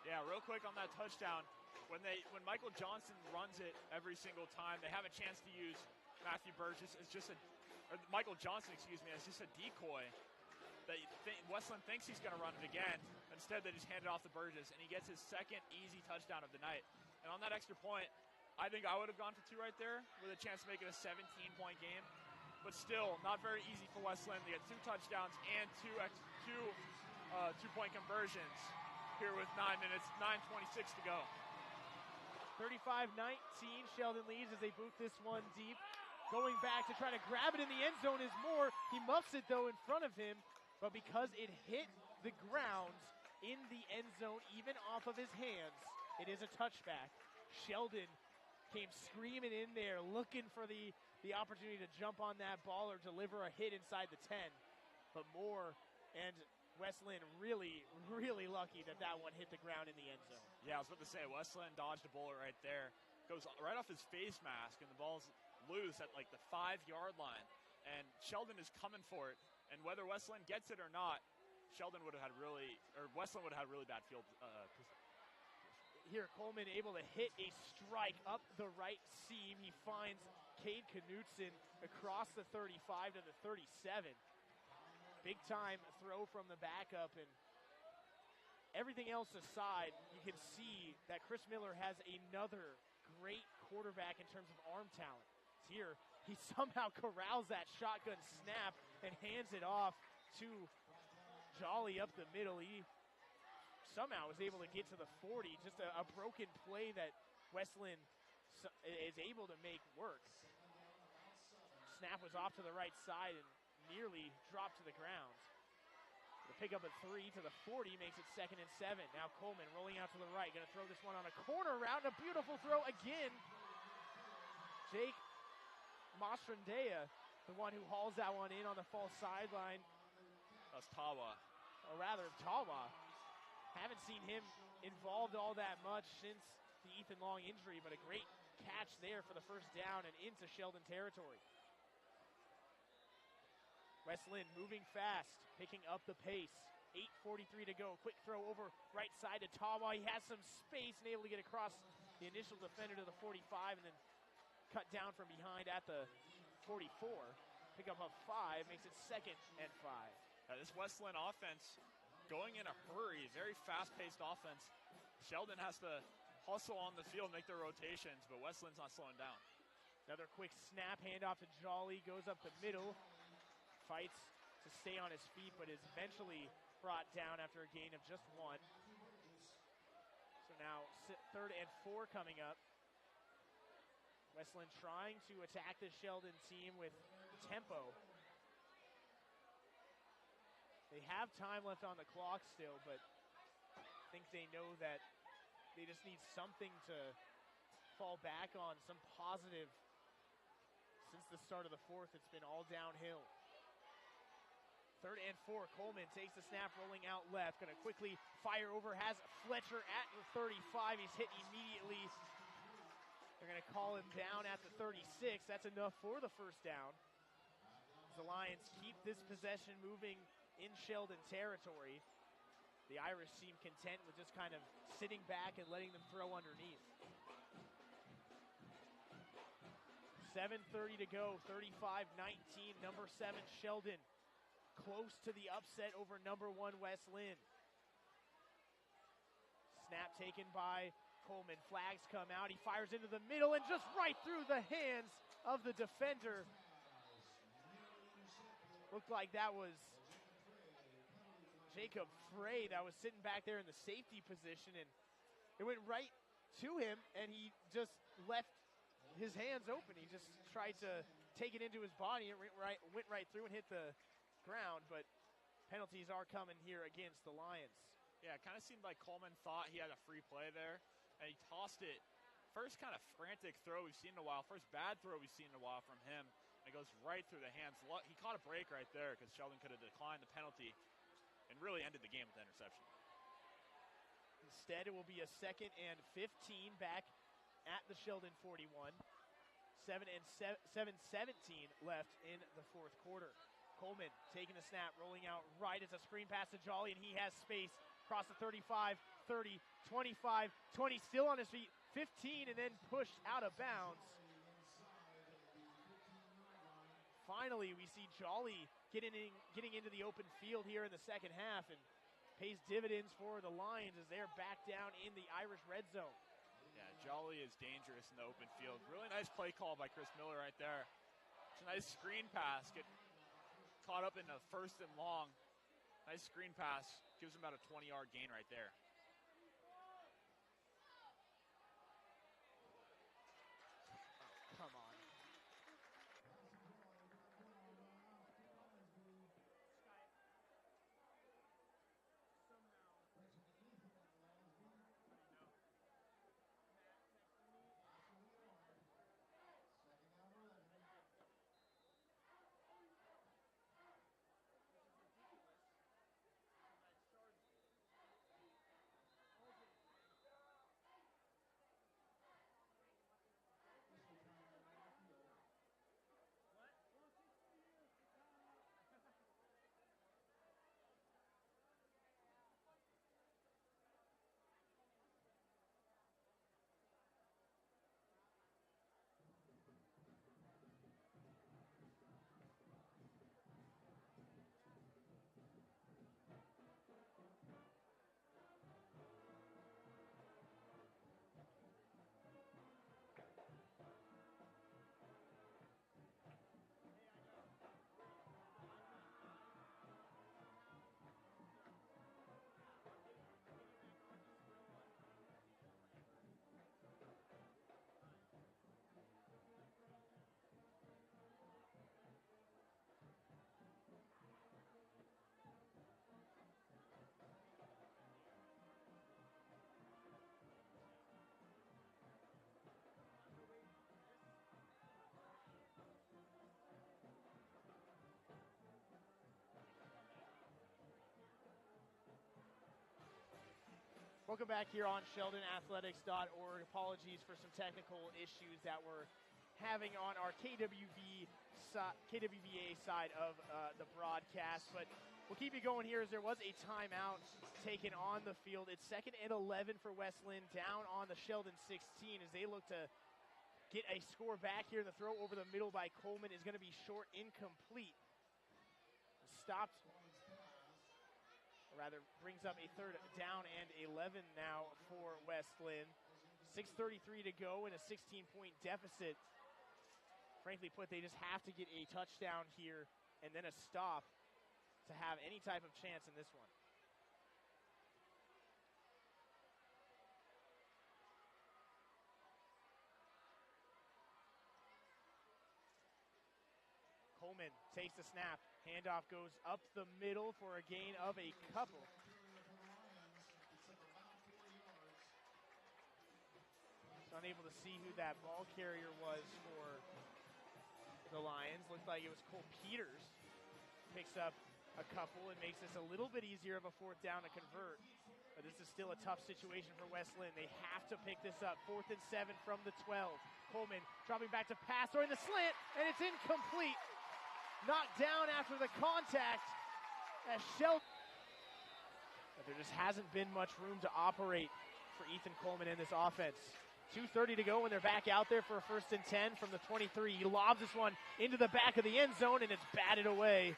Yeah, real quick on that touchdown, when Michael Johnson runs it every single time, they have a chance to use Matthew Burgess as just Michael Johnson, as just a decoy. That West Linn thinks he's going to run it again. Instead, they just hand it off to Burgess, and he gets his second easy touchdown of the night. And on that extra point, I think I would have gone for 2 right there with a chance to make it a 17-point game. But still, not very easy for West Linn. They get 2 touchdowns and two-point conversions here with 9:26 to go. 35-19, Sheldon leads as they boot this one deep. Going back to try to grab it in the end zone is Moore. He muffs it, though, in front of him. But because it hit the ground in the end zone, even off of his hands, it is a touchback. Sheldon came screaming in there, looking for the opportunity to jump on that ball or deliver a hit inside the 10. But Moore and West Linn really, really lucky that one hit the ground in the end zone. Yeah, I was about to say, West Linn dodged a bullet right there. Goes right off his face mask, and the ball's loose at like the 5-yard line. And Sheldon is coming for it. And whether West Linn gets it or not, West Linn would have had really bad field Here, Coleman able to hit a strike up the right seam. He finds Cade Knutson across the 35 to the 37. Big time throw from the backup, and everything else aside, you can see that Chris Miller has another great quarterback in terms of arm talent. Here, he somehow corrals that shotgun snap and hands it off to Jolly up the middle. He somehow was able to get to the 40. Just a broken play that West Linn is able to make work. Snap was off to the right side and nearly dropped to the ground. The pick up a 3 to the 40 makes it 2nd and 7. Now Coleman rolling out to the right. Going to throw this one on a corner route. And a beautiful throw again. Jake Mastrandea, the one who hauls that one in on the far sideline. That was Tawa. Or rather, Tawa. Haven't seen him involved all that much since the Ethan Long injury, but a great catch there for the first down and into Sheldon territory. West Linn moving fast, picking up the pace. 8:43 to go. Quick throw over right side to Tawa. He has some space and able to get across the initial defender to the 45 and then cut down from behind at the 44. Pick up a 5, makes it 2nd and 5. This West Linn offense going in a hurry, very fast-paced offense. Sheldon has to hustle on the field, make their rotations, but West Linn's not slowing down. Another quick snap, handoff to Jolly, goes up the middle, fights to stay on his feet, but is eventually brought down after a gain of just 1. So now 3rd and 4 coming up. West Linn trying to attack the Sheldon team with tempo. They have time left on the clock still, but I think they know that they just need something to fall back on, some positive. Since the start of the fourth, it's been all downhill. 3rd and 4, Coleman takes the snap, rolling out left. Going to quickly fire over, has Fletcher at the 35. He's hit immediately. They're going to call him down at the 36. That's enough for the first down. The Lions keep this possession moving in Sheldon territory. The Irish seem content with just kind of sitting back and letting them throw underneath. 7:30 to go, 35-19, number 7 Sheldon close to the upset over number 1 West Linn. Snap taken by Coleman, flags come out, he fires into the middle and just right through the hands of the defender. Looked like that was Jacob Frey that was sitting back there in the safety position, and it went right to him and he just left his hands open. He just tried to take it into his body and went right through and hit the ground, but penalties are coming here against the Lions. Yeah, it kind of seemed like Coleman thought he had a free play there, and he tossed it. First kind of frantic throw we've seen in a while, first bad throw we've seen in a while from him, and it goes right through the hands. He caught a break right there because Sheldon could have declined the penalty and really ended the game with the interception. Instead, it will be a 2nd and 15 back at the Sheldon 41. 7:17 left in the fourth quarter. Coleman taking the snap, rolling out right. It's a screen pass to Jolly, and he has space across the 35, 30, 25, 20, still on his feet, 15, and then pushed out of bounds. Finally, we see Jolly getting into the open field here in the second half, and pays dividends for the Lions as they're back down in the Irish red zone. Yeah, Jolly is dangerous in the open field. Really nice play call by Chris Miller right there. It's a nice screen pass. Get caught up in the 1st and long. Nice screen pass. Gives him about a 20-yard gain right there. Oh, come on. Welcome back here on SheldonAthletics.org. Apologies for some technical issues that we're having on our KWVA side of the broadcast, but we'll keep you going here as there was a timeout taken on the field. It's 2nd and 11 for West Linn, down on the Sheldon 16 as they look to get a score back here. The throw over the middle by Coleman is going to be short, incomplete. Stopped, or rather brings up a 3rd down and 11 now for West Linn. 6:33 to go in a 16-point deficit. Frankly put, they just have to get a touchdown here and then a stop to have any type of chance in this one. Coleman takes the snap. Handoff goes up the middle for a gain of a couple. Unable to see who that ball carrier was for the Lions. Looked like it was Cole Peters. Picks up a couple and makes this a little bit easier of a fourth down to convert. But this is still a tough situation for West Linn. They have to pick this up. 4th and 7 from the 12. Coleman dropping back to pass, throwing the slant, and it's incomplete. Knocked down after the contact as Sheldon. But there just hasn't been much room to operate for Ethan Coleman in this offense. 2:30 to go when they're back out there for a 1st and 10 from the 23. He lobs this one into the back of the end zone, and it's batted away.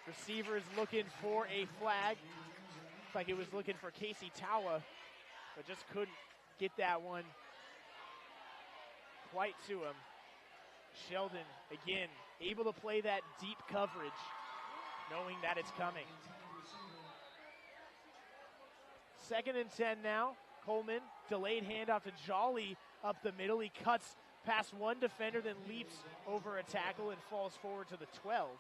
Receiver is looking for a flag. Looks like it was looking for Casey Tawa, but just couldn't get that one quite to him. Sheldon, again, able to play that deep coverage, knowing that it's coming. 2nd and 10 now. Coleman, delayed handoff to Jolly up the middle. He cuts past one defender, then leaps over a tackle and falls forward to the 12.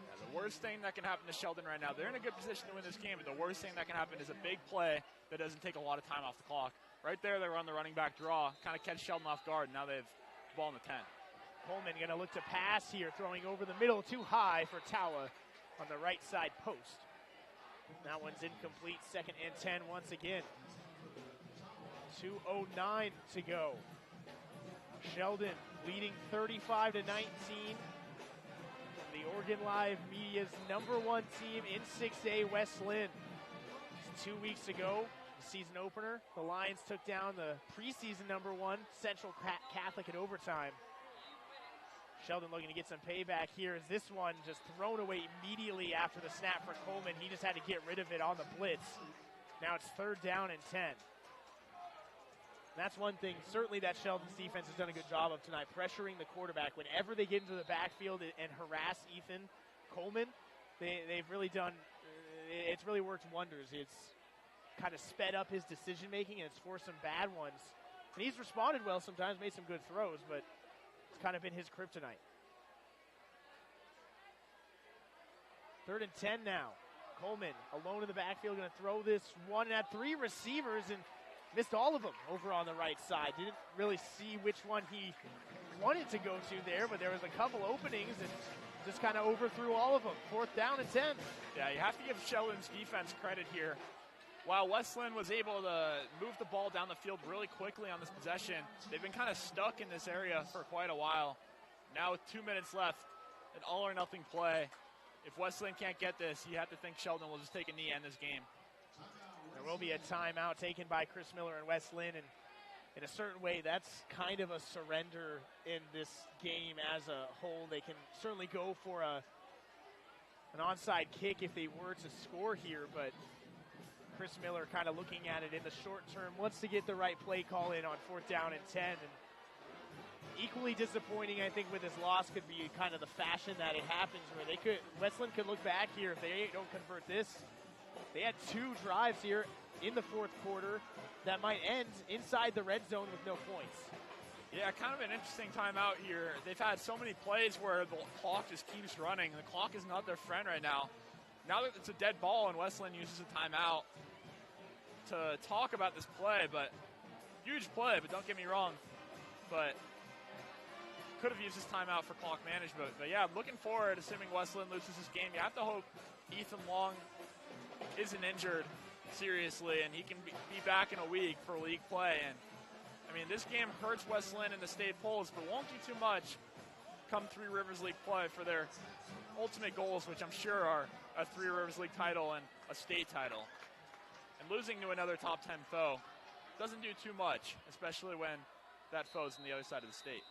Yeah, the worst thing that can happen to Sheldon right now, they're in a good position to win this game, but the worst thing that can happen is a big play that doesn't take a lot of time off the clock. Right there, they run the running back draw, kind of catch Sheldon off guard, and now they have the ball in the 10. Coleman going to look to pass here, throwing over the middle, too high for Tawa on the right side post. That one's incomplete. 2nd and 10 once again. 2:09 to go. Sheldon leading 35-19. The Oregon Live Media's #1 team in 6A, West Linn. Just 2 weeks ago, the season opener, the Lions took down the preseason #1, Central Catholic in overtime. Sheldon looking to get some payback here as this one just thrown away immediately after the snap for Coleman. He just had to get rid of it on the blitz. Now it's 3rd down and 10. That's one thing, certainly, that Sheldon's defense has done a good job of tonight, pressuring the quarterback. Whenever they get into the backfield and harass Ethan Coleman, they've really done, it's really worked wonders. It's kind of sped up his decision-making, and it's forced some bad ones. And he's responded well sometimes, made some good throws, but it's kind of been his kryptonite. 3rd and 10 now. Coleman alone in the backfield, going to throw this one at 3 receivers and missed all of them over on the right side. Didn't really see which one he wanted to go to there, but there was a couple openings and just kind of overthrew all of them. 4th down and 10. Yeah, you have to give Sheldon's defense credit here. While West Linn was able to move the ball down the field really quickly on this possession, they've been kind of stuck in this area for quite a while. Now with 2 minutes left, an all-or-nothing play. If West Linn can't get this, you have to think Sheldon will just take a knee and end this game. There will be a timeout taken by Chris Miller and West Linn, and in a certain way, that's kind of a surrender in this game as a whole. They can certainly go for an onside kick if they were to score here, but Chris Miller kind of looking at it in the short term, wants to get the right play call in on 4th down and 10. And equally disappointing, I think, with this loss could be kind of the fashion that it happens, where West Linn could look back here if they don't convert this. They had 2 drives here in the 4th quarter that might end inside the red zone with no points. Yeah, kind of an interesting timeout here. They've had so many plays where the clock just keeps running. The clock is not their friend right now. Now that it's a dead ball and West Linn uses a timeout to talk about this play, but huge play, but don't get me wrong. But could have used this timeout for clock management. But yeah, I'm looking forward, assuming West Linn loses this game. You have to hope Ethan Long isn't injured seriously and he can be back in a week for league play. And I mean, this game hurts West Linn in the state polls, but won't do too much come Three Rivers League play for their ultimate goals, which I'm sure are a Three Rivers League title and a state title. And losing to another top 10 foe doesn't do too much, especially when that foe's on the other side of the state.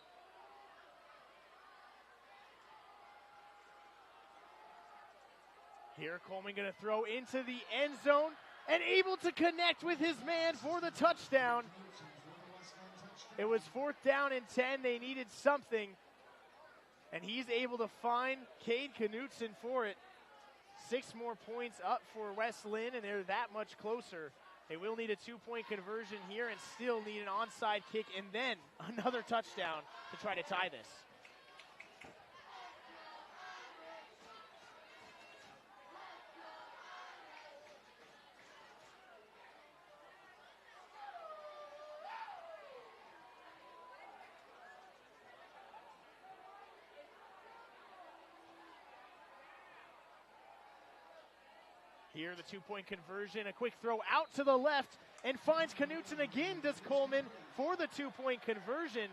Here, Coleman going to throw into the end zone and able to connect with his man for the touchdown. It was 4th down and 10. They needed something, and he's able to find Cade Knutson for it. 6 more points up for West Linn, and they're that much closer They will need a 2-point conversion here and still need an onside kick and then another touchdown to try to tie this. Here, the 2-point conversion, a quick throw out to the left, and finds Knutson again, does Coleman, for the 2-point conversion.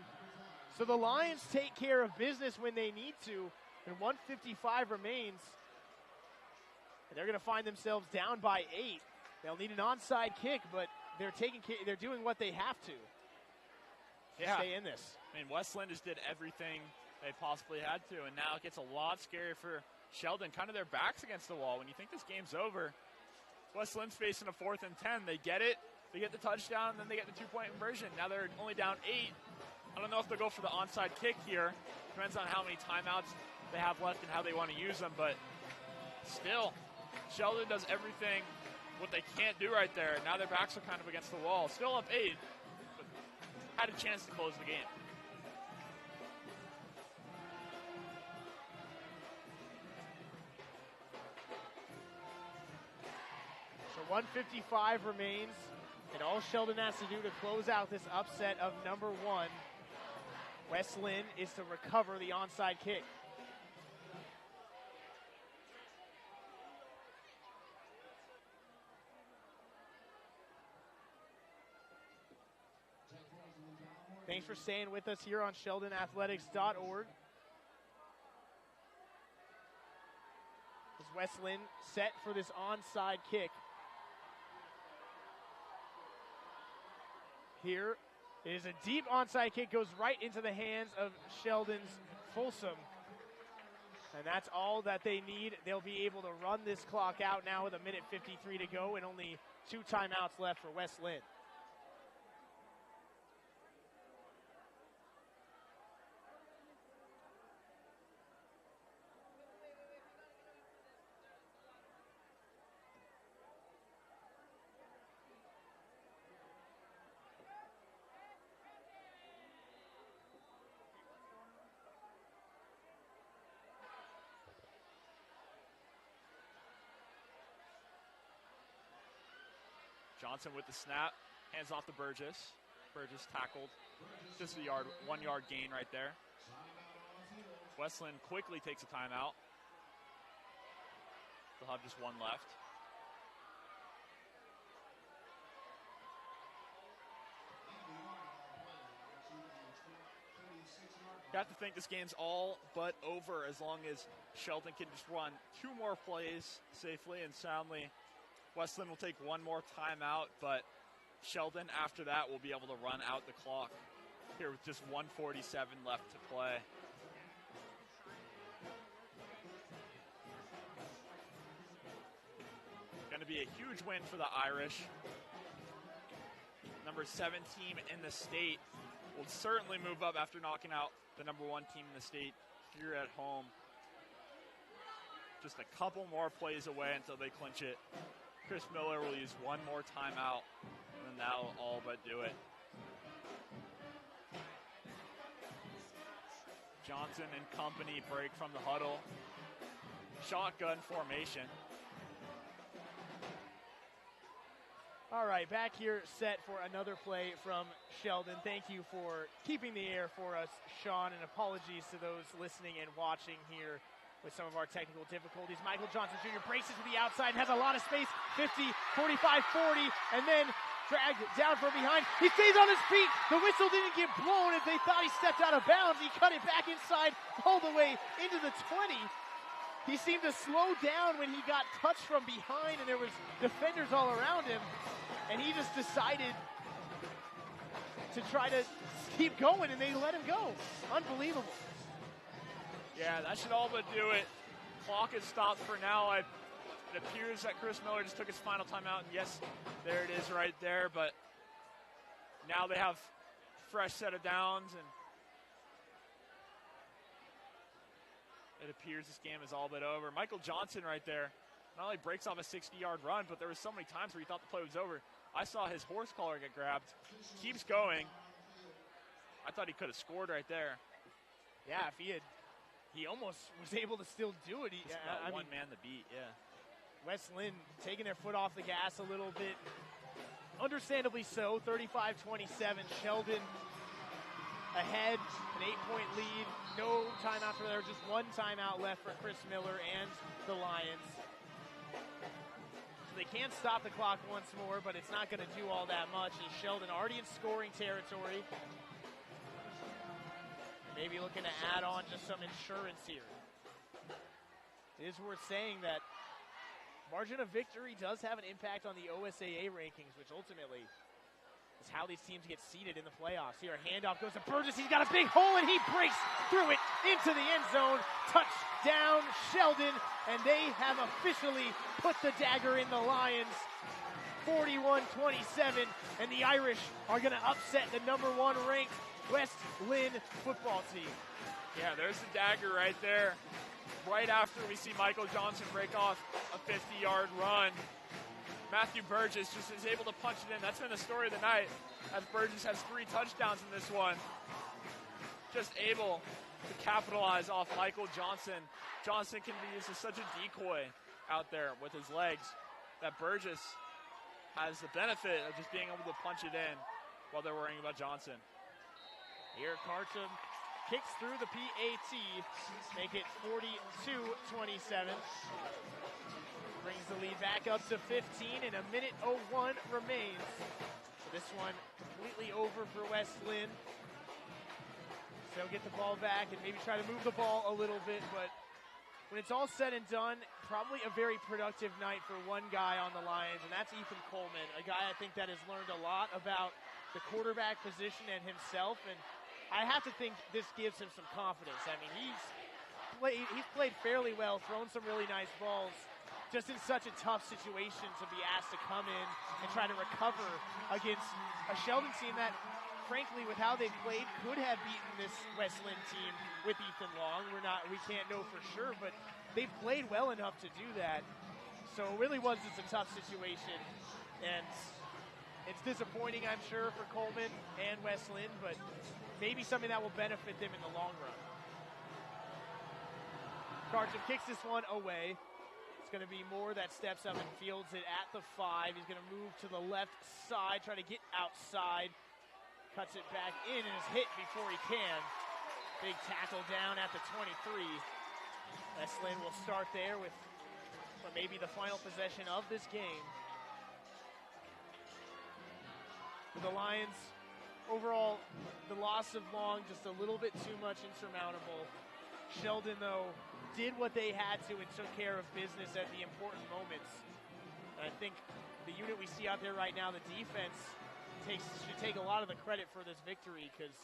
So the Lions take care of business when they need to, and 1:55 remains. And they're going to find themselves down by 8. They'll need an onside kick, but they're doing what they have to stay in this. I mean, West Linn just did everything they possibly had to, and now it gets a lot scarier for Sheldon, kind of their backs against the wall. When you think this game's over, West Linn's facing a 4th and 10. They get it, they get the touchdown, and then they get the 2-point conversion. Now they're only down 8. I don't know if they'll go for the onside kick here. Depends on how many timeouts they have left and how they want to use them, but still, Sheldon does everything what they can't do right there. Now their backs are kind of against the wall. Still up 8, but had a chance to close the game. So 1:55 remains, and all Sheldon has to do to close out this upset of number 1, West Linn, is to recover the onside kick. Thanks for staying with us here on SheldonAthletics.org. As West Linn set for this onside kick. Here is a deep onside kick, goes right into the hands of Sheldon's Folsom. And that's all that they need. They'll be able to run this clock out now with 1:53 to go and only 2 timeouts left for West Linn. Johnson with the snap, hands off to Burgess. Burgess tackled, just a 1-yard gain right there. West Linn quickly takes a timeout. They'll have just 1 left. You have to think this game's all but over as long as Sheldon can just run 2 more plays safely and soundly. West Linn will take 1 more timeout, but Sheldon, after that, will be able to run out the clock here with just 1:47 left to play. Going to be a huge win for the Irish. Number 7 team in the state will certainly move up after knocking out the number 1 team in the state here at home. Just a couple more plays away until they clinch it. Chris Miller will use 1 more timeout, and then that'll all but do it. Johnson and company break from the huddle. Shotgun formation. All right, back here set for another play from Sheldon. Thank you for keeping the air for us, Sean, and apologies to those listening and watching here with some of our technical difficulties. Michael Johnson Jr. braces to the outside and has a lot of space, 50, 45, 40, and then dragged down from behind. He stays on his feet. The whistle didn't get blown as they thought he stepped out of bounds. He cut it back inside all the way into the 20. He seemed to slow down when he got touched from behind and there was defenders all around him, and he just decided to try to keep going, and they let him go. Unbelievable. Yeah, that should all but do it. Clock is stopped for now. It appears that Chris Miller just took his final timeout, and yes, there it is right there, but now they have fresh set of downs, and it appears this game is all but over. Michael Johnson right there not only breaks off a 60-yard run, but there was so many times where he thought the play was over. I saw his horse collar get grabbed. Keeps going. I thought he could have scored right there. Yeah, if he almost was able to still do it. One man to beat, yeah. West Linn taking their foot off the gas a little bit. Understandably so, 35-27. Sheldon ahead, an 8-point lead. No timeout for there, just one timeout left for Chris Miller and the Lions. So they can't stop the clock once more, but it's not going to do all that much as Sheldon already in scoring territory. Maybe looking to add on just some insurance here. It is worth saying that margin of victory does have an impact on the OSAA rankings, which ultimately is how these teams get seeded in the playoffs. Here, a handoff goes to Burgess. He's got a big hole, and he breaks through it into the end zone. Touchdown, Sheldon, and they have officially put the dagger in the Lions. 41-27, and the Irish are going to upset the #1 ranked West Linn football team. Yeah, there's the dagger right there. Right after we see Michael Johnson break off a 50-yard run, Matthew Burgess just is able to punch it in. That's been the story of the night, as Burgess has 3 touchdowns in this one. Just able to capitalize off Michael Johnson. Johnson can be used as such a decoy out there with his legs that Burgess has the benefit of just being able to punch it in while they're worrying about Johnson. Here, Carton kicks through the PAT, make it 42-27. Brings the lead back up to 15, and a minute 01 remains. So this one completely over for West Linn. So get the ball back and maybe try to move the ball a little bit, but when it's all said and done, probably a very productive night for one guy on the Lions, and that's Ethan Coleman, a guy I think that has learned a lot about the quarterback position and himself, and I have to think this gives him some confidence. I mean, he's played fairly well, thrown some really nice balls, just in such a tough situation to be asked to come in and try to recover against a Sheldon team that, frankly, with how they've played, could have beaten this West Linn team with Ethan Long. We can't know for sure, but they've played well enough to do that. So it really was just a tough situation, and it's disappointing, I'm sure, for Coleman and West Linn, but maybe something that will benefit them in the long run. Carson kicks this one away. It's going to be Moore that steps up and fields it at the 5. He's going to move to the left side, try to get outside. Cuts it back in and is hit before he can. Big tackle down at the 23. West Linn will start there with maybe the final possession of this game. For the Lions, overall, the loss of Long just a little bit too much insurmountable. Sheldon, though, did what they had to and took care of business at the important moments. And I think the unit we see out there right now, the defense, should take a lot of the credit for this victory because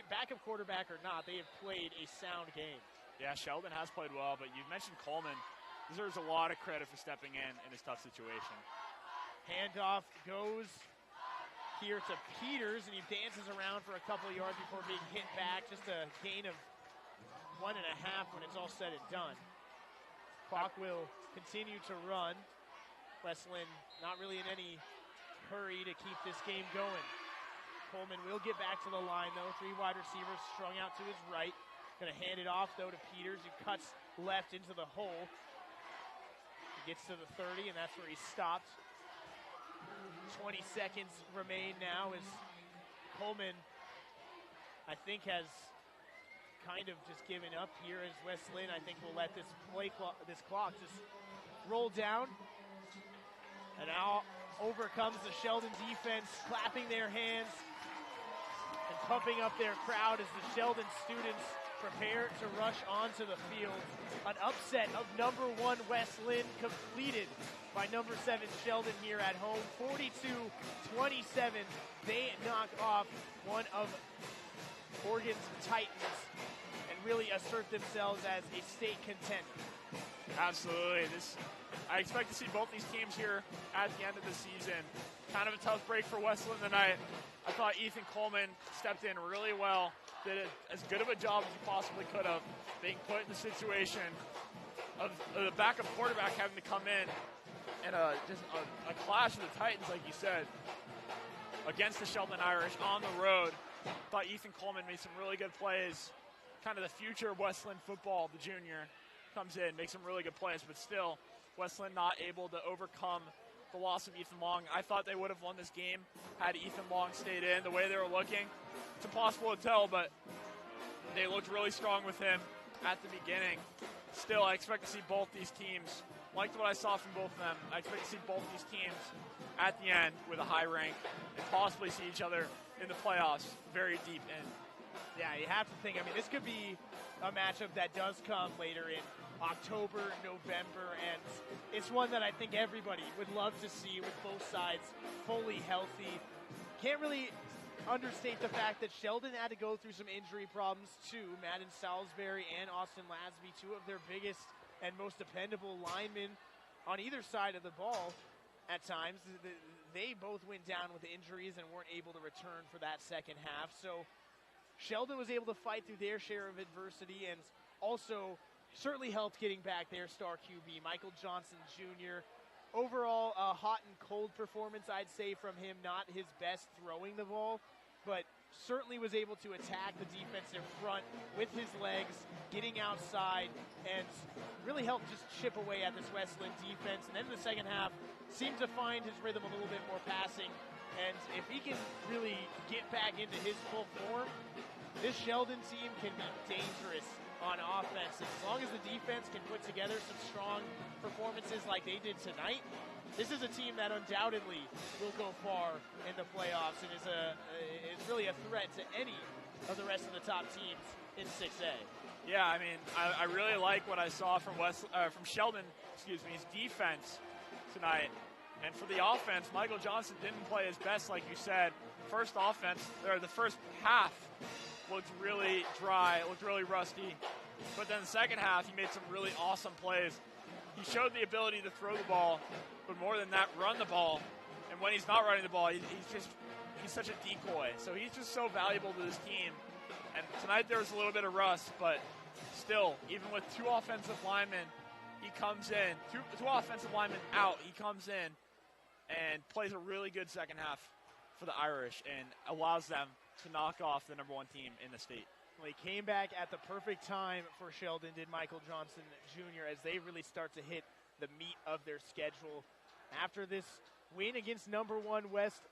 backup quarterback or not, they have played a sound game. Yeah, Sheldon has played well, but you mentioned Coleman deserves a lot of credit for stepping in this tough situation. Handoff goes here to Peters, and he dances around for a couple of yards before being hit back. Just a gain of 1.5 when it's all said and done. Clock will continue to run. West Linn not really in any hurry to keep this game going. Coleman will get back to the line, though. 3 wide receivers strung out to his right. Going to hand it off, though, to Peters, who cuts left into the hole. He gets to the 30, and that's where he stopped. 20 seconds remain now as Coleman, I think, has kind of just given up here as West Linn, I think, will let this clock just roll down. And now over comes the Sheldon defense, clapping their hands and pumping up their crowd as the Sheldon students prepare to rush onto the field. An upset of #1 West Linn completed by #7 Sheldon here at home. 42-27. They knock off one of Oregon's Titans and really assert themselves as a state contender. Absolutely. I expect to see both these teams here at the end of the season. Kind of a tough break for West Linn tonight. I thought Ethan Coleman stepped in really well, did as good of a job as he possibly could have, being put in the situation of the backup quarterback having to come in and just a clash of the Titans, like you said, against the Sheldon Irish on the road. Thought Ethan Coleman made some really good plays. Kind of the future of West Linn football, the junior, comes in, makes some really good plays, but still, West Linn not able to overcome the loss of Ethan Long. I thought they would have won this game had Ethan Long stayed in. The way they were looking, it's impossible to tell, but they looked really strong with him at the beginning. Still, I expect to see both these teams, liked what I saw from both of them, I expect to see both these teams at the end with a high rank and possibly see each other in the playoffs very deep in. Yeah, you have to think, I mean, this could be a matchup that does come later in October, November, and it's one that I think everybody would love to see with both sides fully healthy. Can't really understate the fact that Sheldon had to go through some injury problems too. Madden Salisbury and Austin Lasby, two of their biggest and most dependable linemen on either side of the ball at times. They both went down with injuries and weren't able to return for that second half. So Sheldon was able to fight through their share of adversity and also certainly helped getting back their star QB, Michael Johnson Jr. Overall, a hot and cold performance, I'd say, from him. Not his best throwing the ball, but certainly was able to attack the defensive front with his legs, getting outside, and really helped just chip away at this West Linn defense. And then in the second half, seemed to find his rhythm a little bit more passing. And if he can really get back into his full form, this Sheldon team can be dangerous on offense. As long as the defense can put together some strong performances like they did tonight, this is a team that undoubtedly will go far in the playoffs and is really a threat to any of the rest of the top teams in 6A. Yeah, I mean, I really like what I saw from Sheldon, his defense tonight. And for the offense, Michael Johnson didn't play his best, like you said. The first half looked really dry, looked really rusty. But then the second half, he made some really awesome plays. He showed the ability to throw the ball, but more than that, run the ball. And when he's not running the ball, he's such a decoy. So he's just so valuable to this team. And tonight there was a little bit of rust, but still, even with two offensive linemen, he comes in. Two offensive linemen out, he comes in and plays a really good second half for the Irish and allows them to knock off the number one team in the state. Well, he came back at the perfect time for Sheldon, did Michael Johnson Jr., as they really start to hit the meat of their schedule after this win against number one West